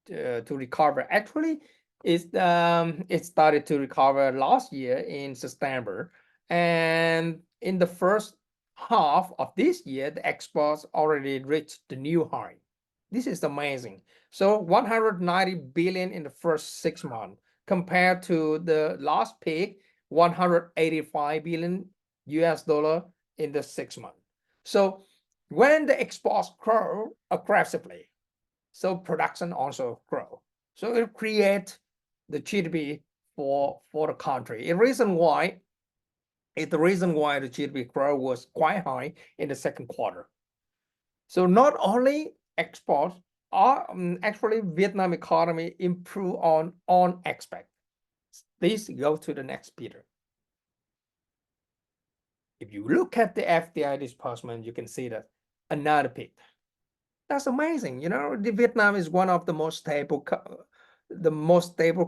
recover. Actually, it started to recover last year in September, and in the first half of this year, the exports already reached the new high. This is amazing. So 190 billion in the first 6 months compared to the last peak, 185 billion US dollar in the 6 months. So when the exports grow aggressively, so production also grow. So it creates the GDP for the country. The reason why the GDP growth was quite high in the second quarter. So not only export, actually Vietnam economy improve on export. Please go to the next, Peter. If you look at the FDI disbursement, you can see that another peak. That's amazing. You know, Vietnam is one of the most stable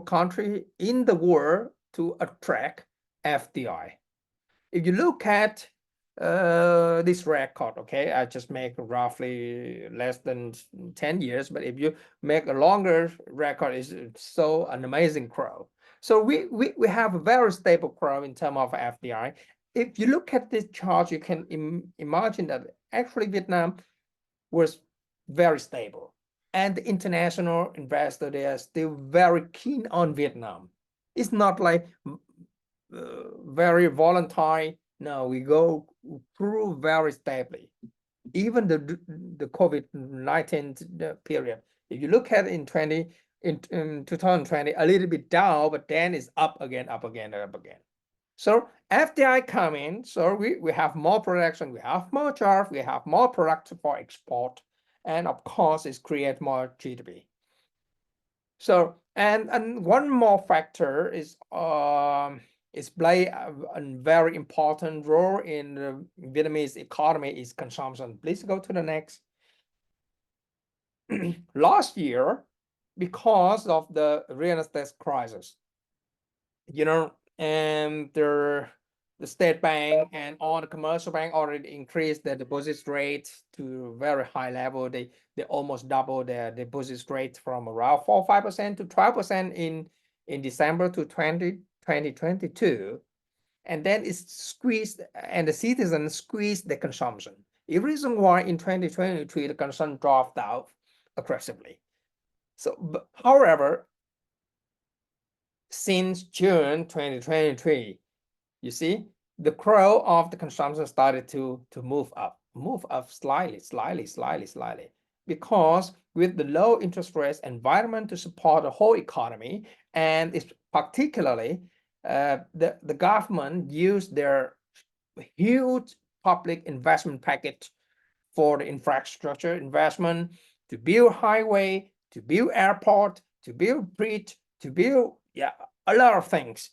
country in the world to attract FDI. If you look at this record, okay, I just make roughly less than 10 years, but if you make a longer record, is so an amazing growth. So we have a very stable growth in terms of FDI. If you look at this chart, you can imagine that actually Vietnam was very stable, and the international investor, they are still very keen on Vietnam. It's not like very volatile. No, we go through very stably. Even the COVID-19 period, if you look at in 2020, a little bit down, but then it's up again, up again, up again. So FDI come in, so we have more production, we have more jobs, we have more product for export, and of course it creates more GDP. So and one more factor is play a very important role in the Vietnamese economy is consumption. Please go to the next. Last year, because of the real estate crisis, you know, and the state bank and all the commercial bank already increased their deposit rate to very high level. They almost double their deposit rate from around 4-5% to 12% in December to 2022. And then it's squeezed, and the citizens squeezed the consumption. The reason why in 2023 the consumption dropped out aggressively. So, however, since June 2023, you see, the growth of the consumption started to move up slightly, because with the low interest rates environment to support the whole economy, and it's particularly the government used their huge public investment package for the infrastructure investment to build highway, to build airport, to build bridge, to build a lot of things.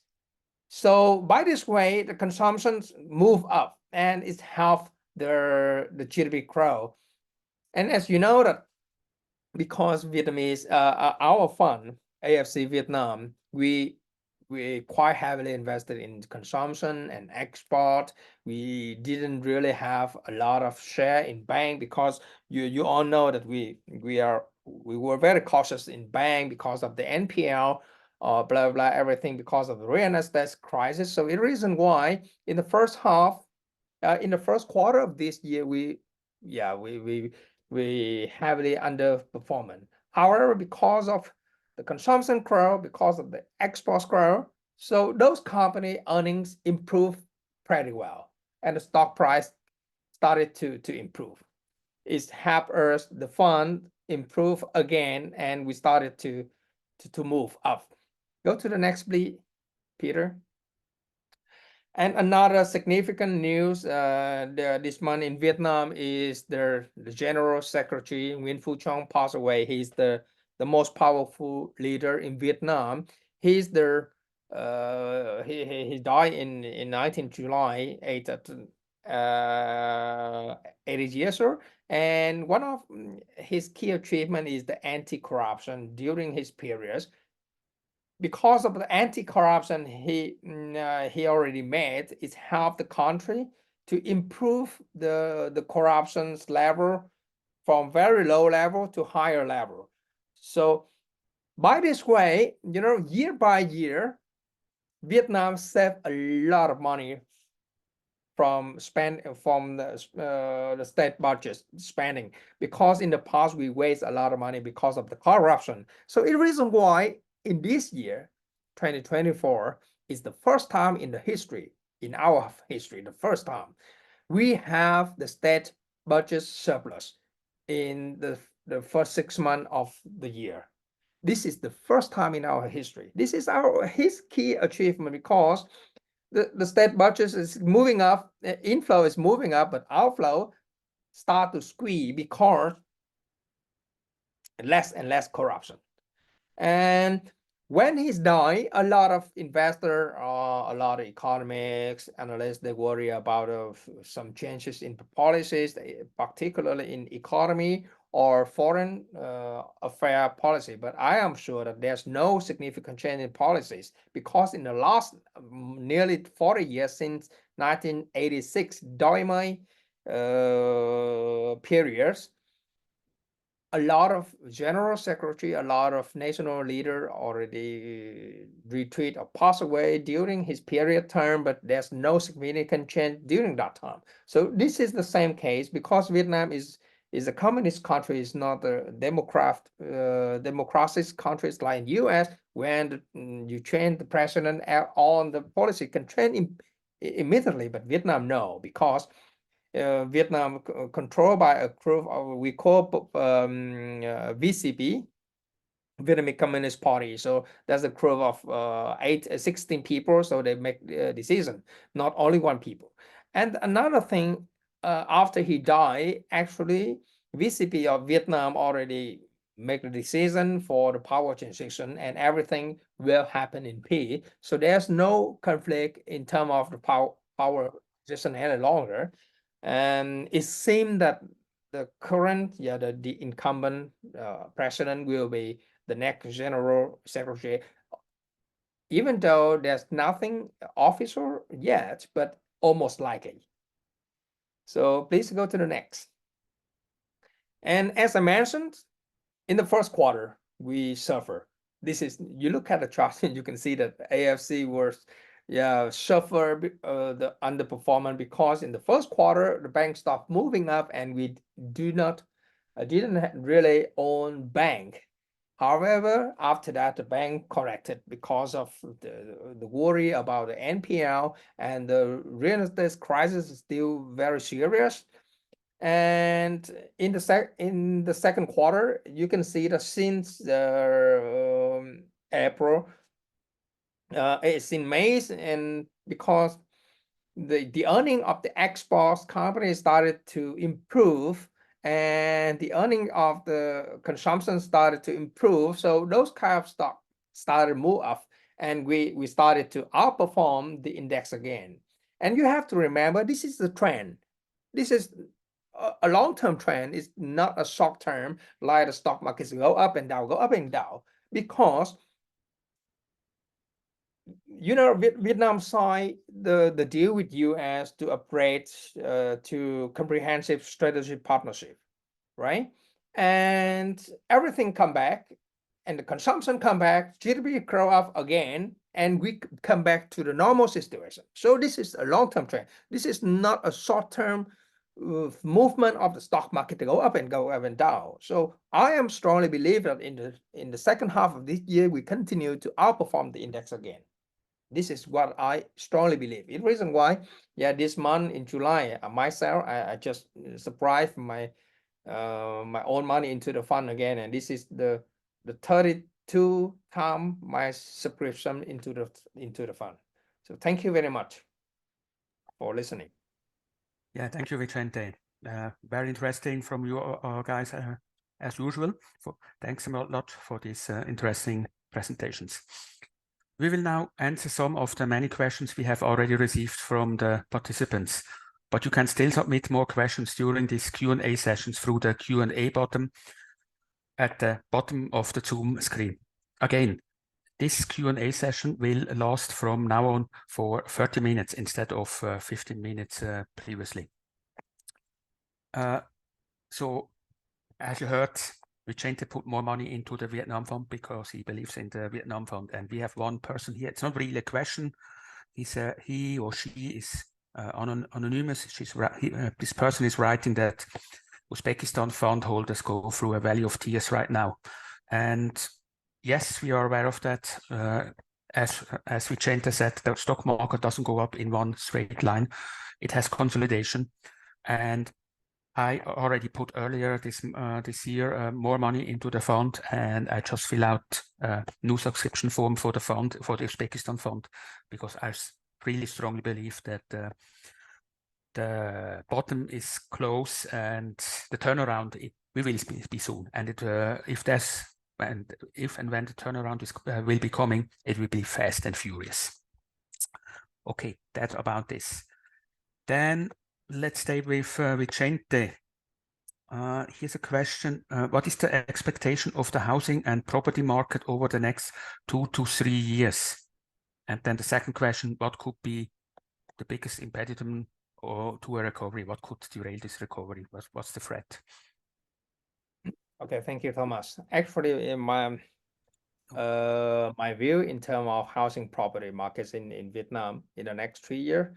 So by this way, the consumptions move up, and it helps the GDP grow. And as you know that because Vietnamese, our fund, AFC Vietnam, we quite heavily invested in consumption and export. We didn't really have a lot of share in bank because you all know that we were very cautious in bank because of the NPL, blah blah everything, because of the real estate crisis. So the reason why in the first half, in the first quarter of this year, we heavily underperforming. However, because of the consumption growth, because of the exports growth, so those company earnings improved pretty well, and the stock price started to improve. It's helped us, the fund improve again, and we started to move up. Go to the next, please, Peter. And another significant news this month in Vietnam is the General Secretary Nguyen passed away. He's the most powerful leader in Vietnam. He's the he died in 19 July 80 years old. And one of his key achievement is the anti-corruption during his periods. Because of the anti-corruption he already made, it helped the country to improve the corruption's level from very low level to higher level. So by this way, you know, year by year, Vietnam saved a lot of money from the state budget spending, because in the past we waste a lot of money because of the corruption. So the reason why in this year, 2024, is the first time in the history, in our history, the first time we have the state budget surplus in the first 6 months of the year. This is the first time in our history. This is his key achievement, because the state budget is moving up, inflow is moving up, but outflow start to squeeze because less and less corruption. And when he's dying, a lot of investors, a lot of economics analysts, they worry about some changes in policies, particularly in economy or foreign affair policy. But I am sure that there's no significant change in policies because in the last nearly 40 years since 1986 Doi Mai periods, a lot of general secretary, a lot of national leader already retreat or pass away during his period term, but there's no significant change during that time. So this is the same case because Vietnam is a communist country, is not a democratic countries like US, when you change the president on the policy can change immediately, but Vietnam no, because Vietnam controlled by a group of, we call VCP, Vietnamese Communist Party. So there's a group of 16 people, so they make the decision, not only one people. And another thing, after he died, actually VCP of Vietnam already make the decision for the power transition, and everything will happen in peace. So there's no conflict in terms of the power transition any longer. And it seems that the current, the incumbent president will be the next general secretary, even though there's nothing official yet, but almost likely. So please go to the next. And as I mentioned, in the first quarter, we suffer. This is, you look at the chart and you can see that AFC was suffer the underperformance because in the first quarter the bank stopped moving up and we didn't really own bank. However, after that the bank corrected because of the worry about the NPL, and the real estate crisis is still very serious. And in the second quarter, you can see that since April, it's in May, and because the earning of the export company started to improve, and the earning of the consumption started to improve, so those kind of stock started to move up, and we started to outperform the index again. And you have to remember, this is the trend. This is a long-term trend. Is not a short-term, like the stock markets go up and down, because Vietnam signed the deal with US to upgrade to comprehensive strategic partnership, right? And everything come back, and the consumption come back, GDP grow up again, and we come back to the normal situation. So this is a long-term trend. This is not a short-term movement of the stock market to go up and down. So I am strongly believe that in the second half of this year, we continue to outperform the index again. This is what I strongly believe. The reason why, this month in July, myself, I just surprised my my own money into the fund again, and this is the 32 time my subscription into the fund. So thank you very much for listening. Yeah, thank you, Vicente. Very interesting from you guys, as usual. Thanks a lot for these interesting presentations. We will now answer some of the many questions we have already received from the participants, but you can still submit more questions during these Q&A sessions through the Q&A button at the bottom of the Zoom screen. Again, this Q&A session will last from now on for 30 minutes instead of 15 minutes previously. So, as you heard, Vicente put more money into the Vietnam Fund because he believes in the Vietnam Fund. And we have one person here. It's not really a question. He or she is anonymous. This person is writing that Uzbekistan fund holders go through a valley of tears right now. And yes, we are aware of that. As Vicente said, the stock market doesn't go up in one straight line. It has consolidation. And I already put earlier this year more money into the fund, and I just fill out a new subscription form for the fund, for the Uzbekistan fund, because I really strongly believe that the bottom is close and the turnaround we will be soon. And if and when the turnaround is will be coming, it will be fast and furious. Okay, that's about this. Then let's stay with Vicente. Here's a question. What is the expectation of the housing and property market over the next 2 to 3 years? And then the second question, what could be the biggest impediment to a recovery? What could derail this recovery? What's the threat? Okay, thank you, Thomas. Actually, in my view in terms of housing property markets in Vietnam in the next 3 years,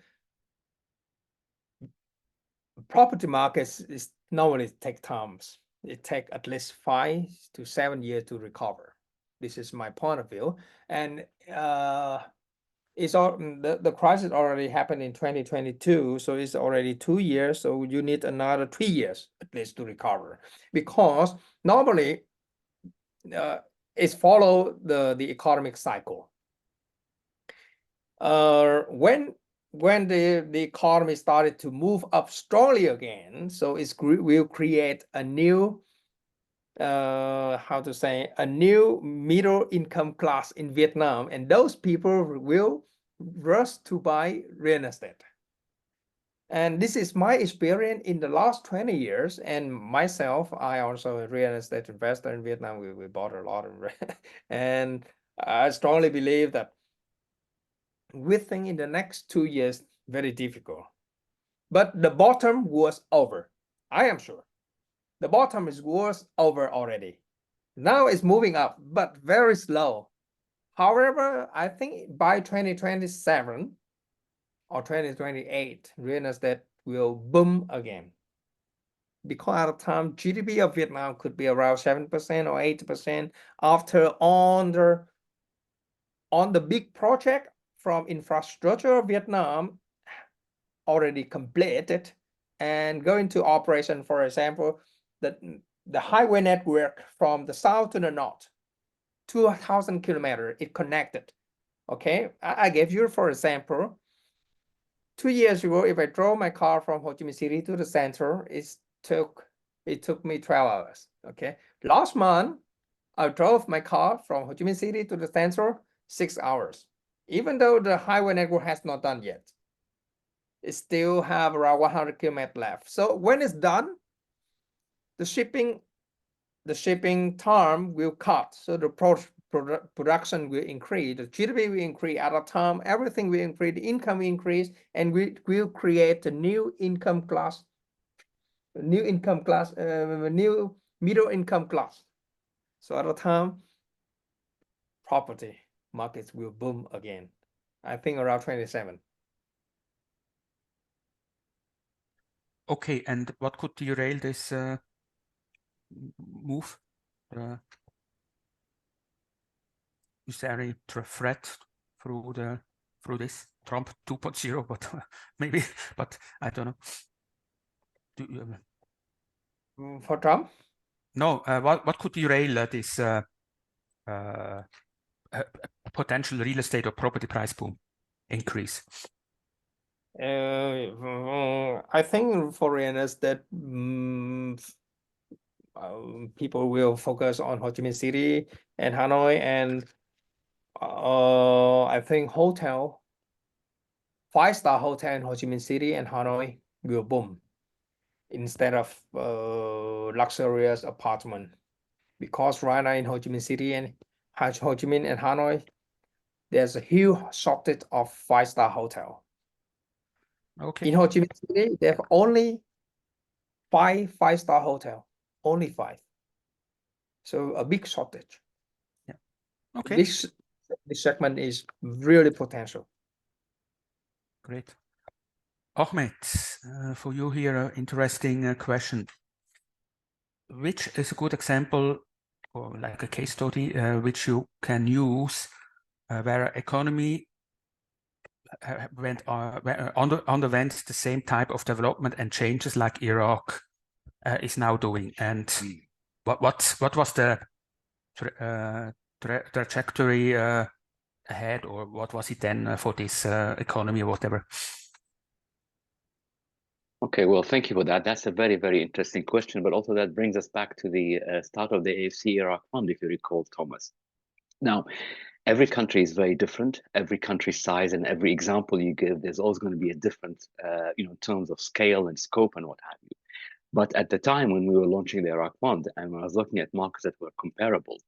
property markets is normally take times. It take at least 5 to 7 years to recover. This is my point of view. And it's all the crisis already happened in 2022, so it's already 2 years. So you need another 3 years at least to recover, because normally it's follow the economic cycle. When the economy started to move up strongly again, so it will create a new how to say, a new middle income class in Vietnam, and those people will rush to buy real estate. And this is my experience in the last 20 years. And myself, I also a real estate investor in Vietnam. We bought a lot of and I strongly believe that within in the next 2 years, very difficult. But the bottom was over. I am sure. The bottom was over already. Now it's moving up, but very slow. However, I think by 2027 or 2028, real estate will boom again. Because at the time, GDP of Vietnam could be around 7% or 8% after on the big project from infrastructure of Vietnam already completed and going to operation. For example, the highway network from the south to the north, 2,000 kilometers, it connected. Okay, I gave you for example, 2 years ago, if I drove my car from Ho Chi Minh City to the center, it took me 12 hours. Okay, last month I drove my car from Ho Chi Minh City to the center 6 hours. Even though the highway network has not done yet, it still have around 100 kilometers left. So when it's done, the shipping time will cut. So the production will increase, the GDP will increase at a time, everything will increase, the income will increase, and we will create a new income class, new middle income class. So at a time, property markets will boom again. I think around 27. Okay, and what could derail this move? Is there any threat through this Trump 2.0? But maybe, but I don't know. Do you, For Trump? no, what could derail this potential real estate or property price boom increase? I think for real estate, people will focus on Ho Chi Minh City and Hanoi, and I think 5-star hotel in Ho Chi Minh City and Hanoi will boom instead of luxurious apartment, because right now in Ho Chi Minh City and Ho Chi Minh and Hanoi, there's a huge shortage of 5-star hotel. Okay. In Ho Chi Minh City, they have only 5-star hotel, only 5. So a big shortage. Yeah. Okay. This segment is really potential. Great. Ahmed, for you here, interesting question. Which is a good example or like a case study which you can use where economy underwent the same type of development and changes like Iraq is now doing, and what was the trajectory ahead, or what was it then for this economy or whatever? Okay, well, thank you for that. That's a very, very interesting question, but also that brings us back to the start of the AFC Iraq Fund, if you recall, Thomas. Now, every country is very different. Every country's size and every example you give, there's always going to be a different, in terms of scale and scope and what have you. But at the time when we were launching the Iraq Fund, and when I was looking at markets that were comparable,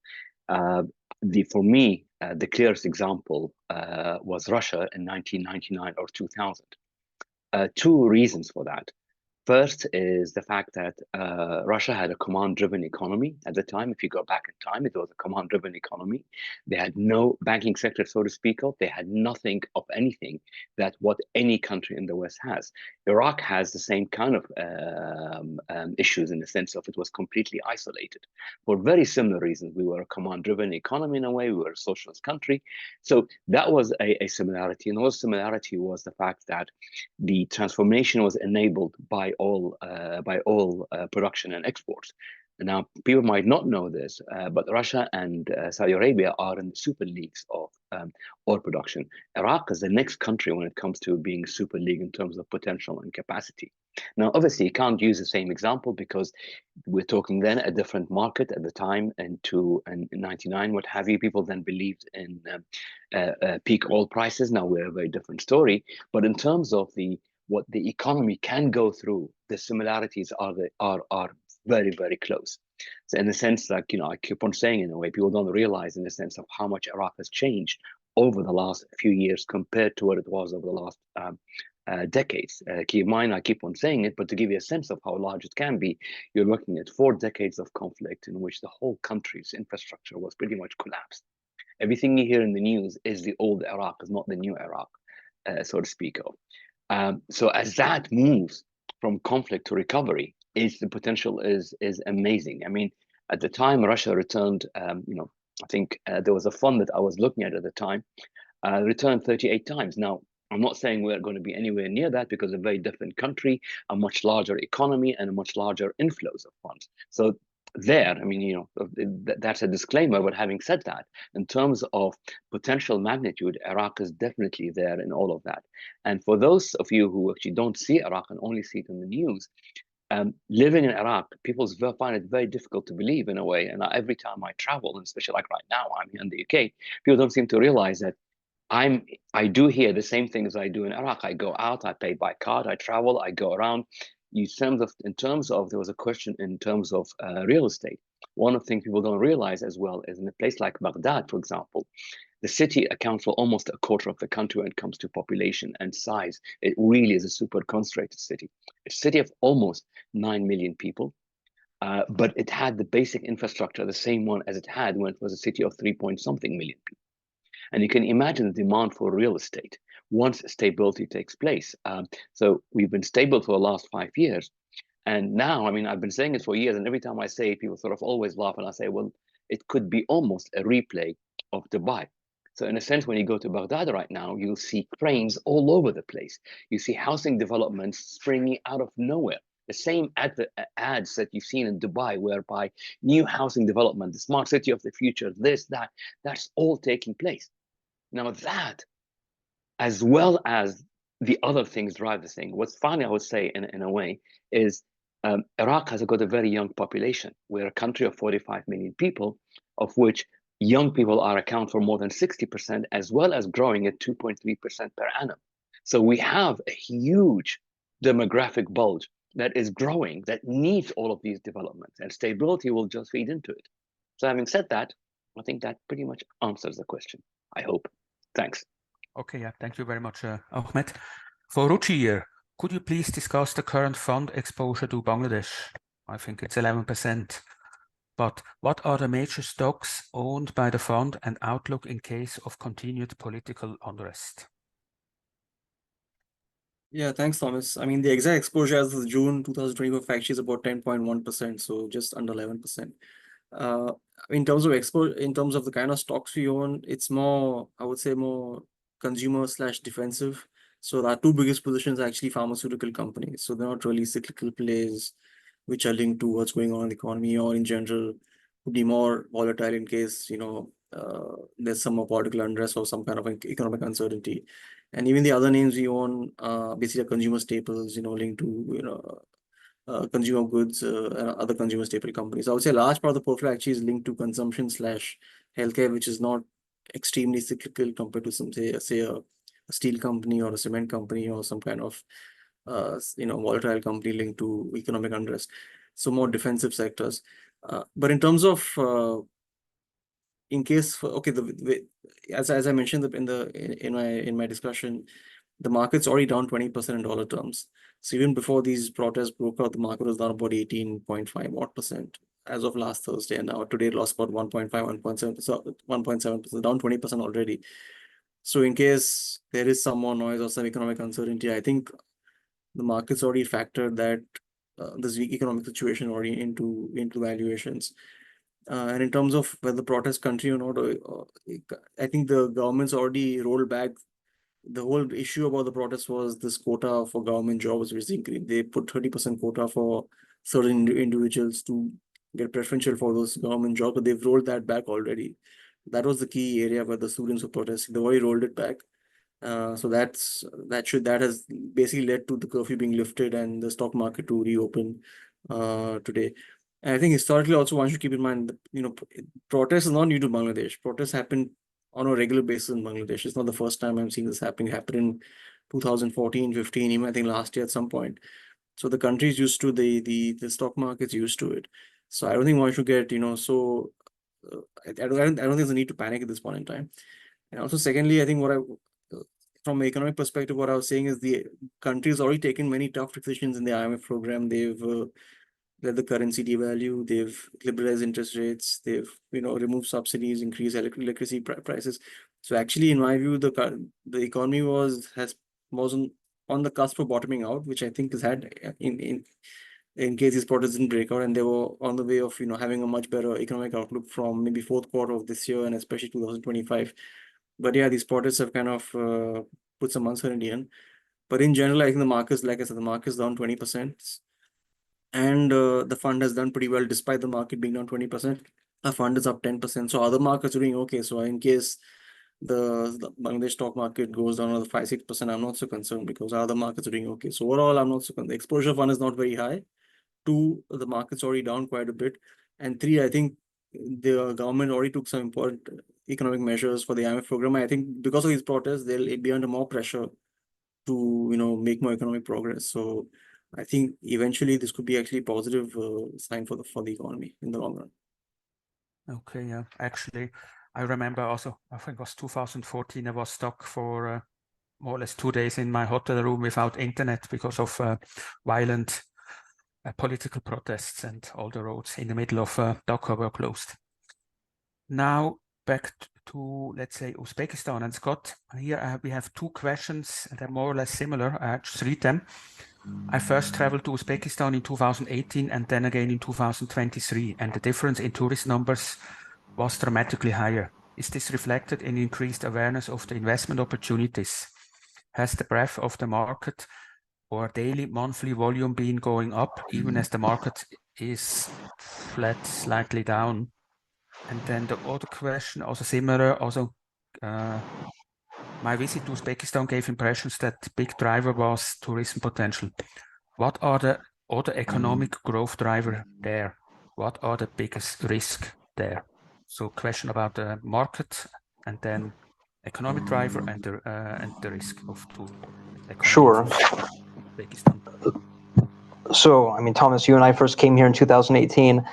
for me, the clearest example was Russia in 1999 or 2000. Two reasons for that. First is the fact that Russia had a command-driven economy at the time. If you go back in time, it was a command-driven economy. They had no banking sector, so to speak of. They had nothing of anything that what any country in the West has. Iraq has the same kind of issues in the sense of it was completely isolated. For very similar reasons, we were a command-driven economy in a way. We were a socialist country. So that was a similarity. And the similarity was the fact that the transformation was enabled by all production and exports. Now, people might not know this, but Russia and Saudi Arabia are in the super leagues of oil production. Iraq is the next country when it comes to being a super league in terms of potential and capacity. Now, obviously, you can't use the same example because we're talking then a different market at the time, and in 99, what have you. People then believed in peak oil prices. Now we're a very different story. But in terms of what the economy can go through, the similarities are very, very close. So in the sense, like, I keep on saying, in a way, people don't realize in the sense of how much Iraq has changed over the last few years compared to what it was over the last decades. Keep in mind, I keep on saying it, but to give you a sense of how large it can be, you're looking at 4 decades of conflict in which the whole country's infrastructure was pretty much collapsed. Everything you hear in the news is the old Iraq, is not the new Iraq, so to speak of. So as that moves from conflict to recovery, the potential is amazing. I mean, at the time Russia returned, I think there was a fund that I was looking at the time, returned 38 times. Now, I'm not saying we're going to be anywhere near that because a very different country, a much larger economy, and a much larger inflows of funds. So there, I mean, that's a disclaimer, but having said that, in terms of potential magnitude, Iraq is definitely there in all of that. And for those of you who actually don't see Iraq and only see it in the news, living in Iraq, people find it very difficult to believe in a way. And every time I travel, and especially like right now, I'm here in the UK, people don't seem to realize that I do here the same things I do in Iraq. I go out, I pay by card, I travel, I go around. In terms of, there was a question in terms of real estate. One of the things people don't realize as well is in a place like Baghdad, for example, the city accounts for almost a quarter of the country when it comes to population and size. It really is a super concentrated city. A city of almost 9 million people, but it had the basic infrastructure, the same one as it had when it was a city of 3-point-something million people. And you can imagine the demand for real estate once stability takes place. So we've been stable for the last 5 years. And now, I mean, I've been saying it for years, and every time I say it, people sort of always laugh, and I say, well, it could be almost a replay of Dubai. So in a sense, when you go to Baghdad right now, you'll see cranes all over the place. You see housing developments springing out of nowhere. The same ads that you've seen in Dubai, whereby new housing development, the smart city of the future, this, that's all taking place. Now that, as well as the other things drive this thing. What's funny, I would say, in a way, is Iraq has got a very young population. We're a country of 45 million people, of which young people account for more than 60%, as well as growing at 2.3% per annum. So we have a huge demographic bulge that is growing, that needs all of these developments, and stability will just feed into it. So having said that, I think that pretty much answers the question, I hope. Thanks. Okay, yeah, thank you very much, Ahmed. For Ruchir, could you please discuss the current fund exposure to Bangladesh? I think it's 11%. But what are the major stocks owned by the fund and outlook in case of continued political unrest? Yeah, thanks, Thomas. I mean, the exact exposure as of June 2024 fact sheet is about 10.1%, so just under 11%. In terms of the kind of stocks we own, it's more, I would say, more consumer/defensive. So our 2 biggest positions are actually pharmaceutical companies. So they're not really cyclical plays which are linked to what's going on in the economy, or in general would be more volatile in case, there's some more political unrest or some kind of economic uncertainty. And even the other names we own, basically are consumer staples, linked to, consumer goods, and other consumer staple companies. I would say a large part of the portfolio actually is linked to consumption / healthcare, which is not extremely cyclical compared to some, say a steel company or a cement company or some kind of, volatile company linked to economic unrest. So more defensive sectors. But in terms of, in case, okay, as I mentioned in my discussion, the market's already down 20% in dollar terms. So even before these protests broke out, the market was down about 18.5% as of last Thursday, and now today it lost about 1.5, 1.7%, so 1.7%, down 20% already. So in case there is some more noise or some economic uncertainty, I think the market's already factored that this weak economic situation already into valuations. And in terms of whether the protests continue or not, I think the government's already rolled back. The whole issue about the protest was this quota for government jobs, which they put 30% quota for certain individuals to get preferential for those government jobs, but they've rolled that back already. That was the key area where the students were protesting. They already rolled it back. So that has basically led to the curfew being lifted and the stock market to reopen today. And I think historically also one should keep in mind that, protests is not new to Bangladesh. Protests happen on a regular basis in Bangladesh. It's not the first time I'm seeing this happening. It happened in 2014, 15, even I think last year at some point. So the country's used to the stock market's used to it. So I don't think one should get, so I don't think there's a need to panic at this point in time. And also, secondly, I think from an economic perspective, what I was saying is the country has already taken many tough decisions in the IMF program. They've let the currency devalue. They've liberalized interest rates. They've removed subsidies, increased electricity prices. So actually, in my view, the economy was on the cusp of bottoming out, which I think has had in case these protests didn't break out, and they were on the way of having a much better economic outlook from maybe fourth quarter of this year and especially 2025. But yeah, these protests have kind of put some uncertainty in. But in general, I think the market's, like I said, the market's down 20%. And the fund has done pretty well despite the market being down 20%. The fund is up 10%. So other markets are doing okay. So in case the Bangladesh stock market goes down another 5-6%, I'm not so concerned because other markets are doing okay. So overall, I'm not so concerned. The exposure fund is not very high. 2, the market's already down quite a bit. And 3, I think the government already took some important economic measures for the IMF program. I think because of these protests, they'll be under more pressure to make more economic progress. So I think eventually this could be actually a positive sign for the economy in the long run. Okay, yeah. Actually, I remember also, I think it was 2014, I was stuck for more or less 2 days in my hotel room without internet because of violent political protests, and all the roads in the middle of Dhaka were closed. Now back to, let's say, Uzbekistan. And Scott, here we have 2 questions. They're more or less similar. I just read them. I first traveled to Uzbekistan in 2018 and then again in 2023, and the difference in tourist numbers was dramatically higher. Is this reflected in increased awareness of the investment opportunities? Has the breadth of the market or daily, monthly volume been going up, even as the market is flat, slightly down? And then the other question, also similar, my visit to Uzbekistan gave impressions that the big driver was tourism potential. What are the other economic growth drivers there? What are the biggest risks there? So question about the market and then economic driver and the risk of the economy Sure. of Uzbekistan. So, I mean, Thomas, you and I first came here in 2018.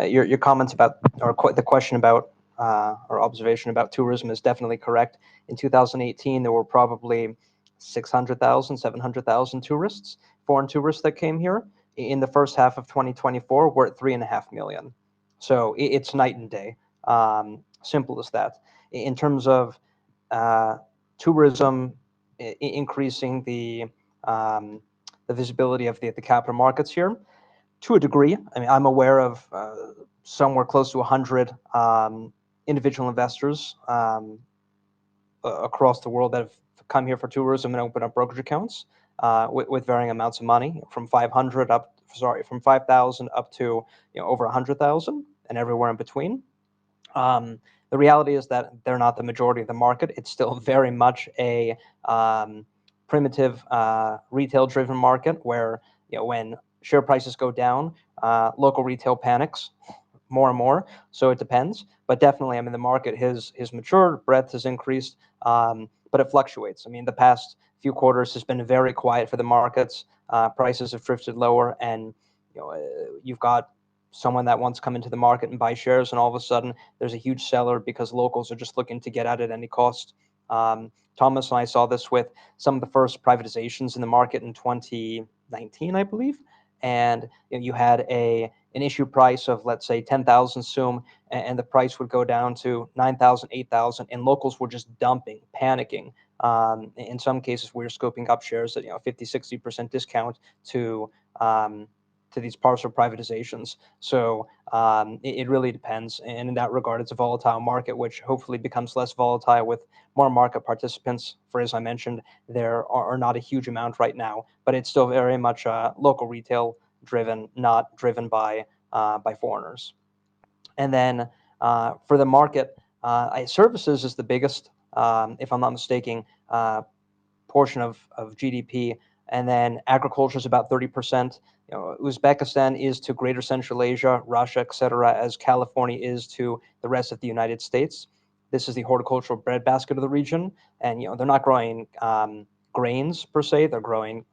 Your comments about, or the question about, or observation about tourism is definitely correct. In 2018, there were probably 600,000, 700,000 tourists, foreign tourists that came here. In the first half of 2024, we're at 3.5 million. So it's night and day. Simple as that. In terms of tourism increasing the visibility of the capital markets here, to a degree. I mean, I'm aware of somewhere close to 100 individual investors across the world that have come here for tourism and open up brokerage accounts with varying amounts of money, from 500 from 5,000 up to over 100,000 and everywhere in between. The reality is that they're not the majority of the market. It's still very much a primitive retail-driven market where, when share prices go down, local retail panics more and more. So it depends, but definitely, the market has matured, breadth has increased, but it fluctuates. The past few quarters has been very quiet for the markets. Prices have drifted lower, and you've got someone that wants to come into the market and buy shares, and all of a sudden there's a huge seller because locals are just looking to get out at any cost. Thomas and I saw this with some of the first privatizations in the market in 2019, I believe, and you had an issue price of, let's say, 10,000 SUM, and the price would go down to 9,000, 8,000, and locals were just dumping, panicking. In some cases, we were scoping up shares at 50, 60% discount to these partial privatizations. So it really depends. And in that regard, it's a volatile market, which hopefully becomes less volatile with more market participants. For, as I mentioned, there are not a huge amount right now, but it's still very much local retail driven, not driven by foreigners. And then for the market, services is the biggest, if I'm not mistaken, portion of GDP, and then agriculture is about 30%. Uzbekistan is to Greater Central Asia, Russia, etc., as California is to the rest of the United States. This is the horticultural breadbasket of the region, and they're not growing grains per se. They're growing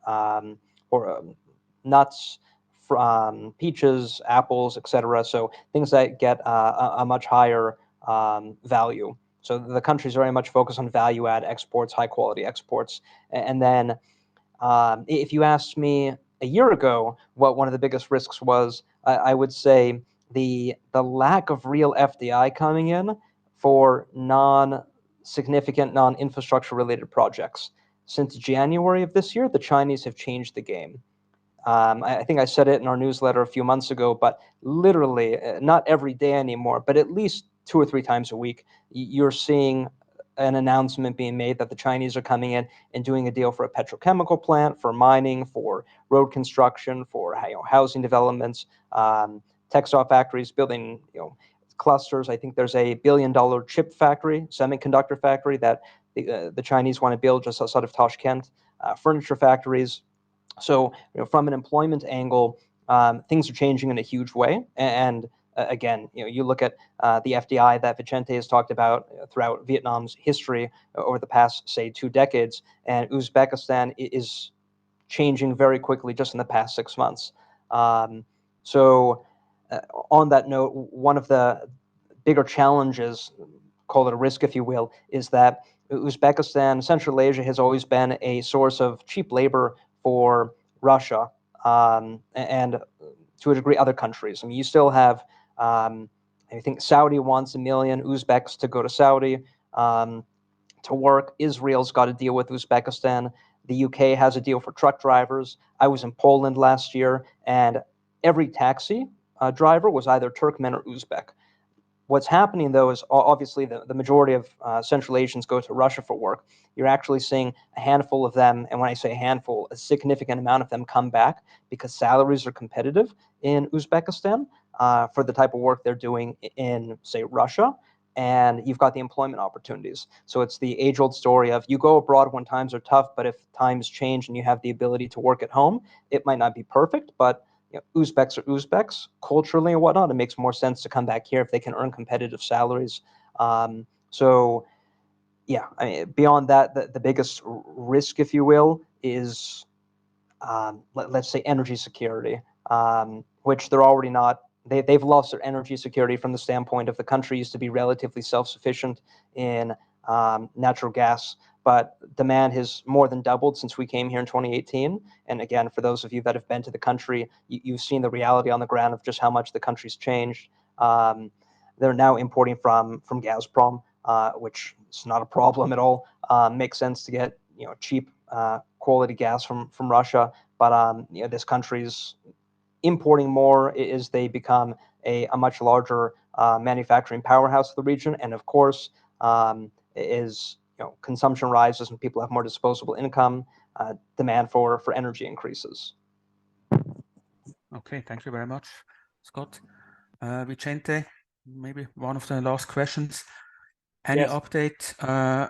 nuts, peaches, apples, etc. So things that get a much higher value. So the country is very much focused on value add exports, high quality exports. And then if you asked me a year ago what one of the biggest risks was, I would say the lack of real FDI coming in for non-significant, non-infrastructure related projects. Since January of this year, the Chinese have changed the game. I think I said it in our newsletter a few months ago, but literally not every day anymore, but at least 2 or 3 times a week, you're seeing an announcement being made that the Chinese are coming in and doing a deal for a petrochemical plant, for mining, for road construction, for housing developments, textile factories, building clusters. I think there's a $1 billion chip factory, semiconductor factory that the Chinese want to build just outside of Tashkent, furniture factories. So from an employment angle, things are changing in a huge way. And again, you look at the FDI that Vicente has talked about throughout Vietnam's history over the past, say, 2 decades, and Uzbekistan is changing very quickly just in the past 6 months. So on that note, one of the bigger challenges, call it a risk if you will, is that Uzbekistan, Central Asia has always been a source of cheap labor for Russia and to a degree other countries. You still have, I think Saudi wants 1 million Uzbeks to go to Saudi to work. Israel's got a deal with Uzbekistan. The UK has a deal for truck drivers. I was in Poland last year, and every taxi driver was either Turkmen or Uzbek. What's happening, though, is obviously the majority of Central Asians go to Russia for work. You're actually seeing a handful of them, and when I say a handful, a significant amount of them come back because salaries are competitive in Uzbekistan for the type of work they're doing in, say, Russia, and you've got the employment opportunities. So it's the age-old story of you go abroad when times are tough, but if times change and you have the ability to work at home, it might not be perfect, but Uzbeks are Uzbeks culturally and whatnot. It makes more sense to come back here if they can earn competitive salaries. So, yeah, beyond that, the biggest risk, if you will, is let's say energy security, which they're already not. They've lost their energy security from the standpoint of the country used to be relatively self-sufficient in natural gas, but demand has more than doubled since we came here in 2018. And again, for those of you that have been to the country, you've seen the reality on the ground of just how much the country's changed. They're now importing from Gazprom, which is not a problem at all. Makes sense to get cheap quality gas from Russia, but this country's importing more as they become a much larger manufacturing powerhouse of the region, and of course, is consumption rises and people have more disposable income, demand for energy increases. Okay, thank you very much, Scott. Vicente, maybe one of the last questions. Any Yes. update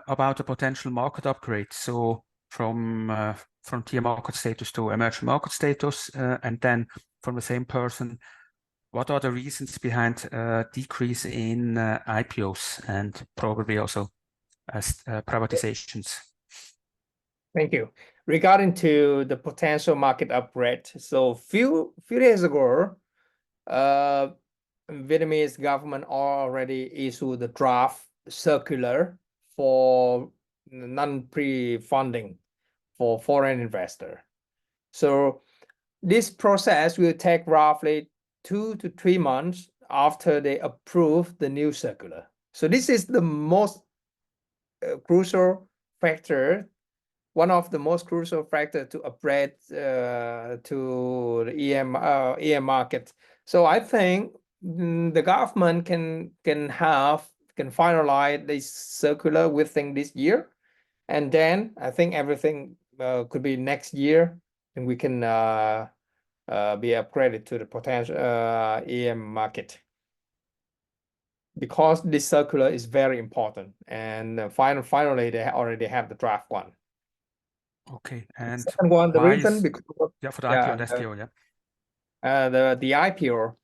about the potential market upgrade? So from frontier market status to emerging market status, and then from the same person, what are the reasons behind decrease in IPOs and probably also privatizations? Thank you. Regarding to the potential market upgrade, so few days ago, Vietnamese government already issued the draft circular for non-pre-funding for foreign investor. So this process will take roughly 2 to 3 months after they approve the new circular. So this is the most crucial factor, one of the most crucial factor to upgrade to the EM market. So I think the government can finalize this circular within this year, and then I think everything could be next year, and we can be upgraded to the potential EM market, because this circular is very important, and finally they already have the draft one. Okay, and second one, the why reason is, because for the IPO and STO, the IPO,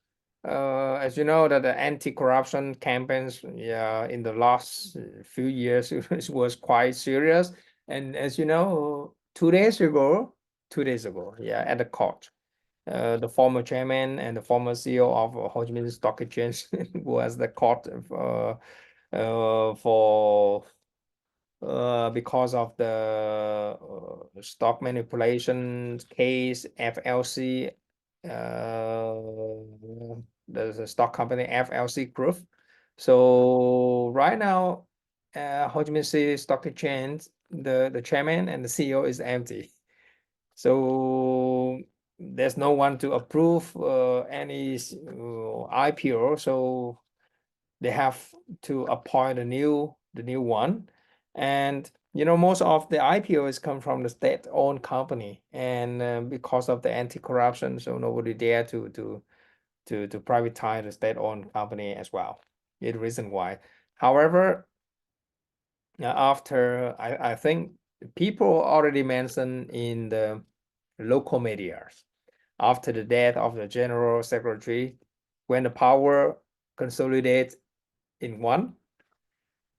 as you know, that the anti-corruption campaigns in the last few years it was quite serious, and as you know, 2 days ago, at the court, the former chairman and the former CEO of Ho Chi Minh Stock Exchange was the court for because of the stock manipulation case, FLC, the stock company FLC Group. So right now, Ho Chi Minh City Stock Exchange, the chairman and the CEO is empty. So there's no one to approve any IPO. So they have to appoint the new one, and you know, most of the IPOs come from the state-owned company, and because of the anti-corruption, so nobody dare to privatize the state-owned company as well. It's the reason why. However, after I think people already mentioned in the local media, after the death of the general secretary, when the power consolidates in one,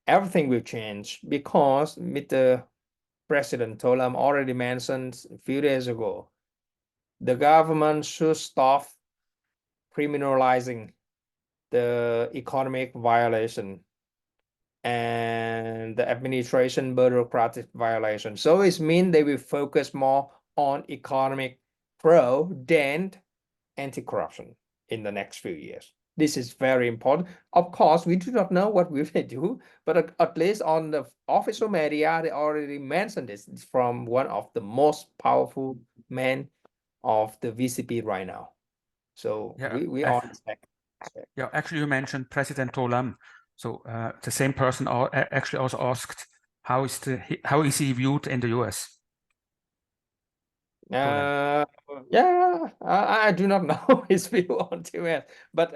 everything will change, because Mr. President Tolam already mentioned a few days ago, the government should stop criminalizing the economic violation and the administration bureaucratic violation. So it means they will focus more on economic growth than anti-corruption in the next few years. This is very important. Of course, we do not know what we will do, but at least on the official media, they already mentioned this from one of the most powerful men of the VCP right now. So we all expect. Yeah, actually, you mentioned President Tolam. So the same person actually also asked, how is he viewed in the US? I do not know his view on US, but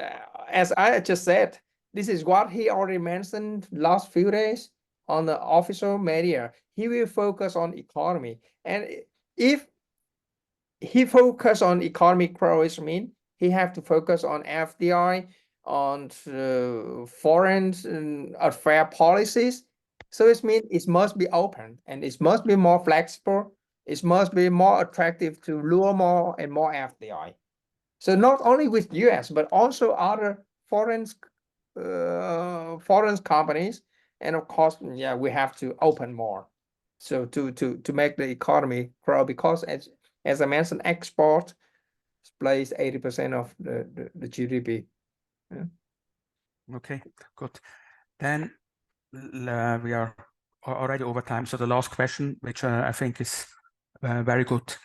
as I just said, this is what he already mentioned last few days on the official media. He will focus on economy, and if he focus on economic growth, mean he have to focus on FDI, on foreign affair policies. So it means it must be open, and it must be more flexible. It must be more attractive to lure more and more FDI. So not only with US, but also other foreign companies. And of course, we have to open more. So to make the economy grow, because as I mentioned, export plays 80% of the GDP. Yeah. Okay, good. Then we are already over time. So the last question, which I think is very good.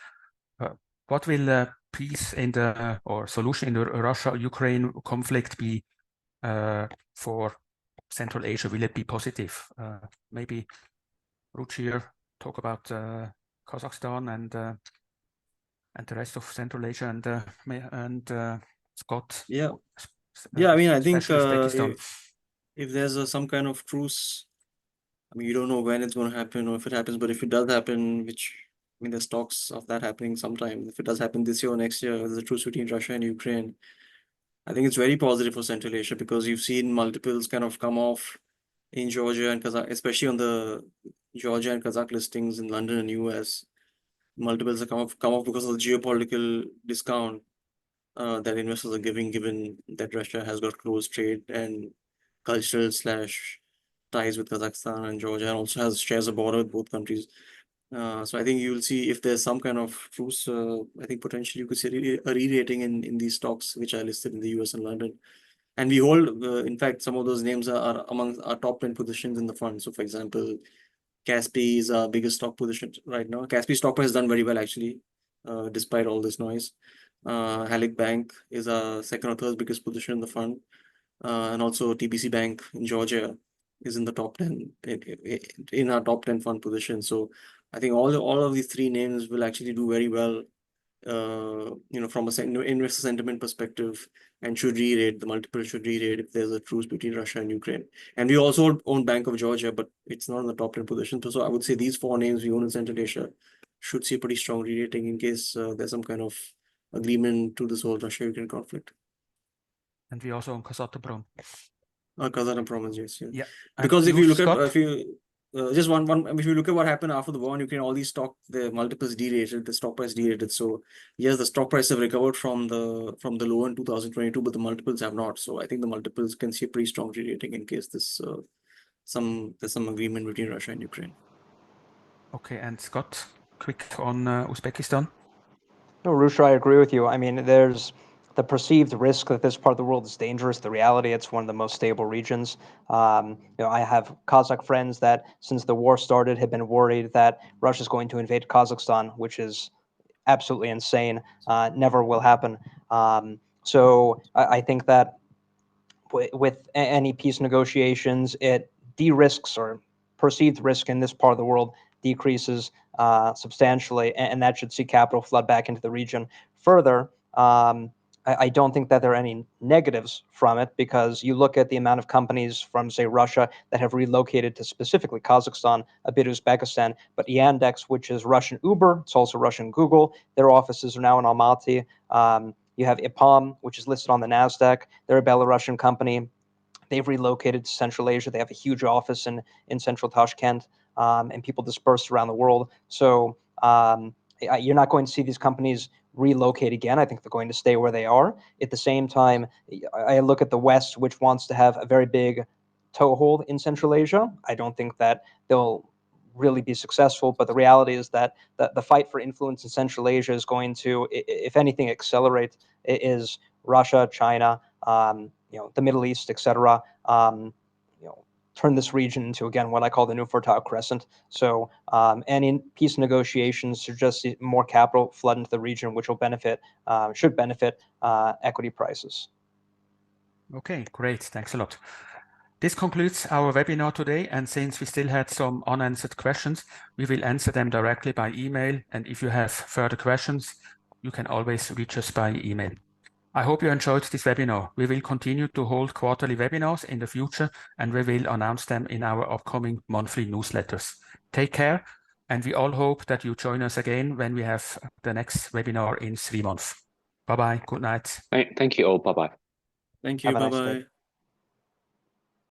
What will peace in the or solution in the Russia-Ukraine conflict be for Central Asia? Will it be positive? Maybe Ruchir talk about Kazakhstan and the rest of Central Asia, and Scott. Yeah. Yeah, I mean, I think especially Uzbekistan. if there's some kind of truce, I mean, you don't know when it's going to happen or if it happens, but if it does happen, which, I mean, there's talks of that happening sometime. If it does happen this year or next year, there's a truce between Russia and Ukraine. I think it's very positive for Central Asia because you've seen multiples kind of come off in Georgia and Kazakh, especially on the Georgia and Kazakh listings in London and US. Multiples have come off because of the geopolitical discount that investors are giving, given that Russia has got close trade and cultural / ties with Kazakhstan and Georgia, and also shares a border with both countries. So I think you'll see if there's some kind of truce, I think potentially you could see a re-rating in these stocks which are listed in the US and London. And we hold, in fact, some of those names are among our top 10 positions in the fund. So for example, Kaspi is our biggest stock position right now. Kaspi stock price has done very well actually, despite all this noise. Halik Bank is our second or third biggest position in the fund. And also TBC Bank in Georgia is in the top 10 in our top 10 fund position. So I think all of these three names will actually do very well, from a investor sentiment perspective, and should re-rate, the multiple should re-rate if there's a truce between Russia and Ukraine. And we also own Bank of Georgia, but it's not in the top 10 position. So I would say these four names we own in Central Asia should see a pretty strong re-rating in case there's some kind of agreement to this whole Russia-Ukraine conflict. And we also own Kazatomprom. Kazatomprom, yes. Yeah. Because And if you look Scott? at, if you look at what happened after the war in Ukraine, all these the multiples derated, the stock price derated. So yes, the stock price have recovered from the low in 2022, but the multiples have not. So I think the multiples can see a pretty strong re-rating in case there's some agreement between Russia and Ukraine. Okay, and Scott, quick on Uzbekistan. No, Ruchir, I agree with you. I mean, there's the perceived risk that this part of the world is dangerous. The reality, it's one of the most stable regions. I have Kazakh friends that, since the war started, have been worried that Russia's going to invade Kazakhstan, which is absolutely insane. Never will happen. So I think that with any peace negotiations, it de-risks, or perceived risk in this part of the world decreases substantially, and that should see capital flood back into the region. Further, I don't think that there are any negatives from it, because you look at the amount of companies from, say, Russia that have relocated to specifically Kazakhstan, a bit Uzbekistan, but Yandex, which is Russian Uber, it's also Russian Google, their offices are now in Almaty. You have IPAM, which is listed on the NASDAQ. They're a Belarusian company. They've relocated to Central Asia. They have a huge office in central Tashkent, and people dispersed around the world. So you're not going to see these companies relocate again. I think they're going to stay where they are. At the same time, I look at the West, which wants to have a very big toehold in Central Asia. I don't think that they'll really be successful, but the reality is that the fight for influence in Central Asia is going to, if anything, accelerate. Is Russia, China, the Middle East, etc. Turn this region into, again, what I call the new Fertile Crescent. So, and in peace negotiations, should just see more capital flood into the region, which will should benefit equity prices. Okay, great. Thanks a lot. This concludes our webinar today, and since we still had some unanswered questions, we will answer them directly by email, and if you have further questions, you can always reach us by email. I hope you enjoyed this webinar. We will continue to hold quarterly webinars in the future, and we will announce them in our upcoming monthly newsletters. Take care, and we all hope that you join us again when we have the next webinar in 3 months. Bye-bye. Good night. Thank you all. Bye-bye. Thank you. Have a nice Bye-bye. day.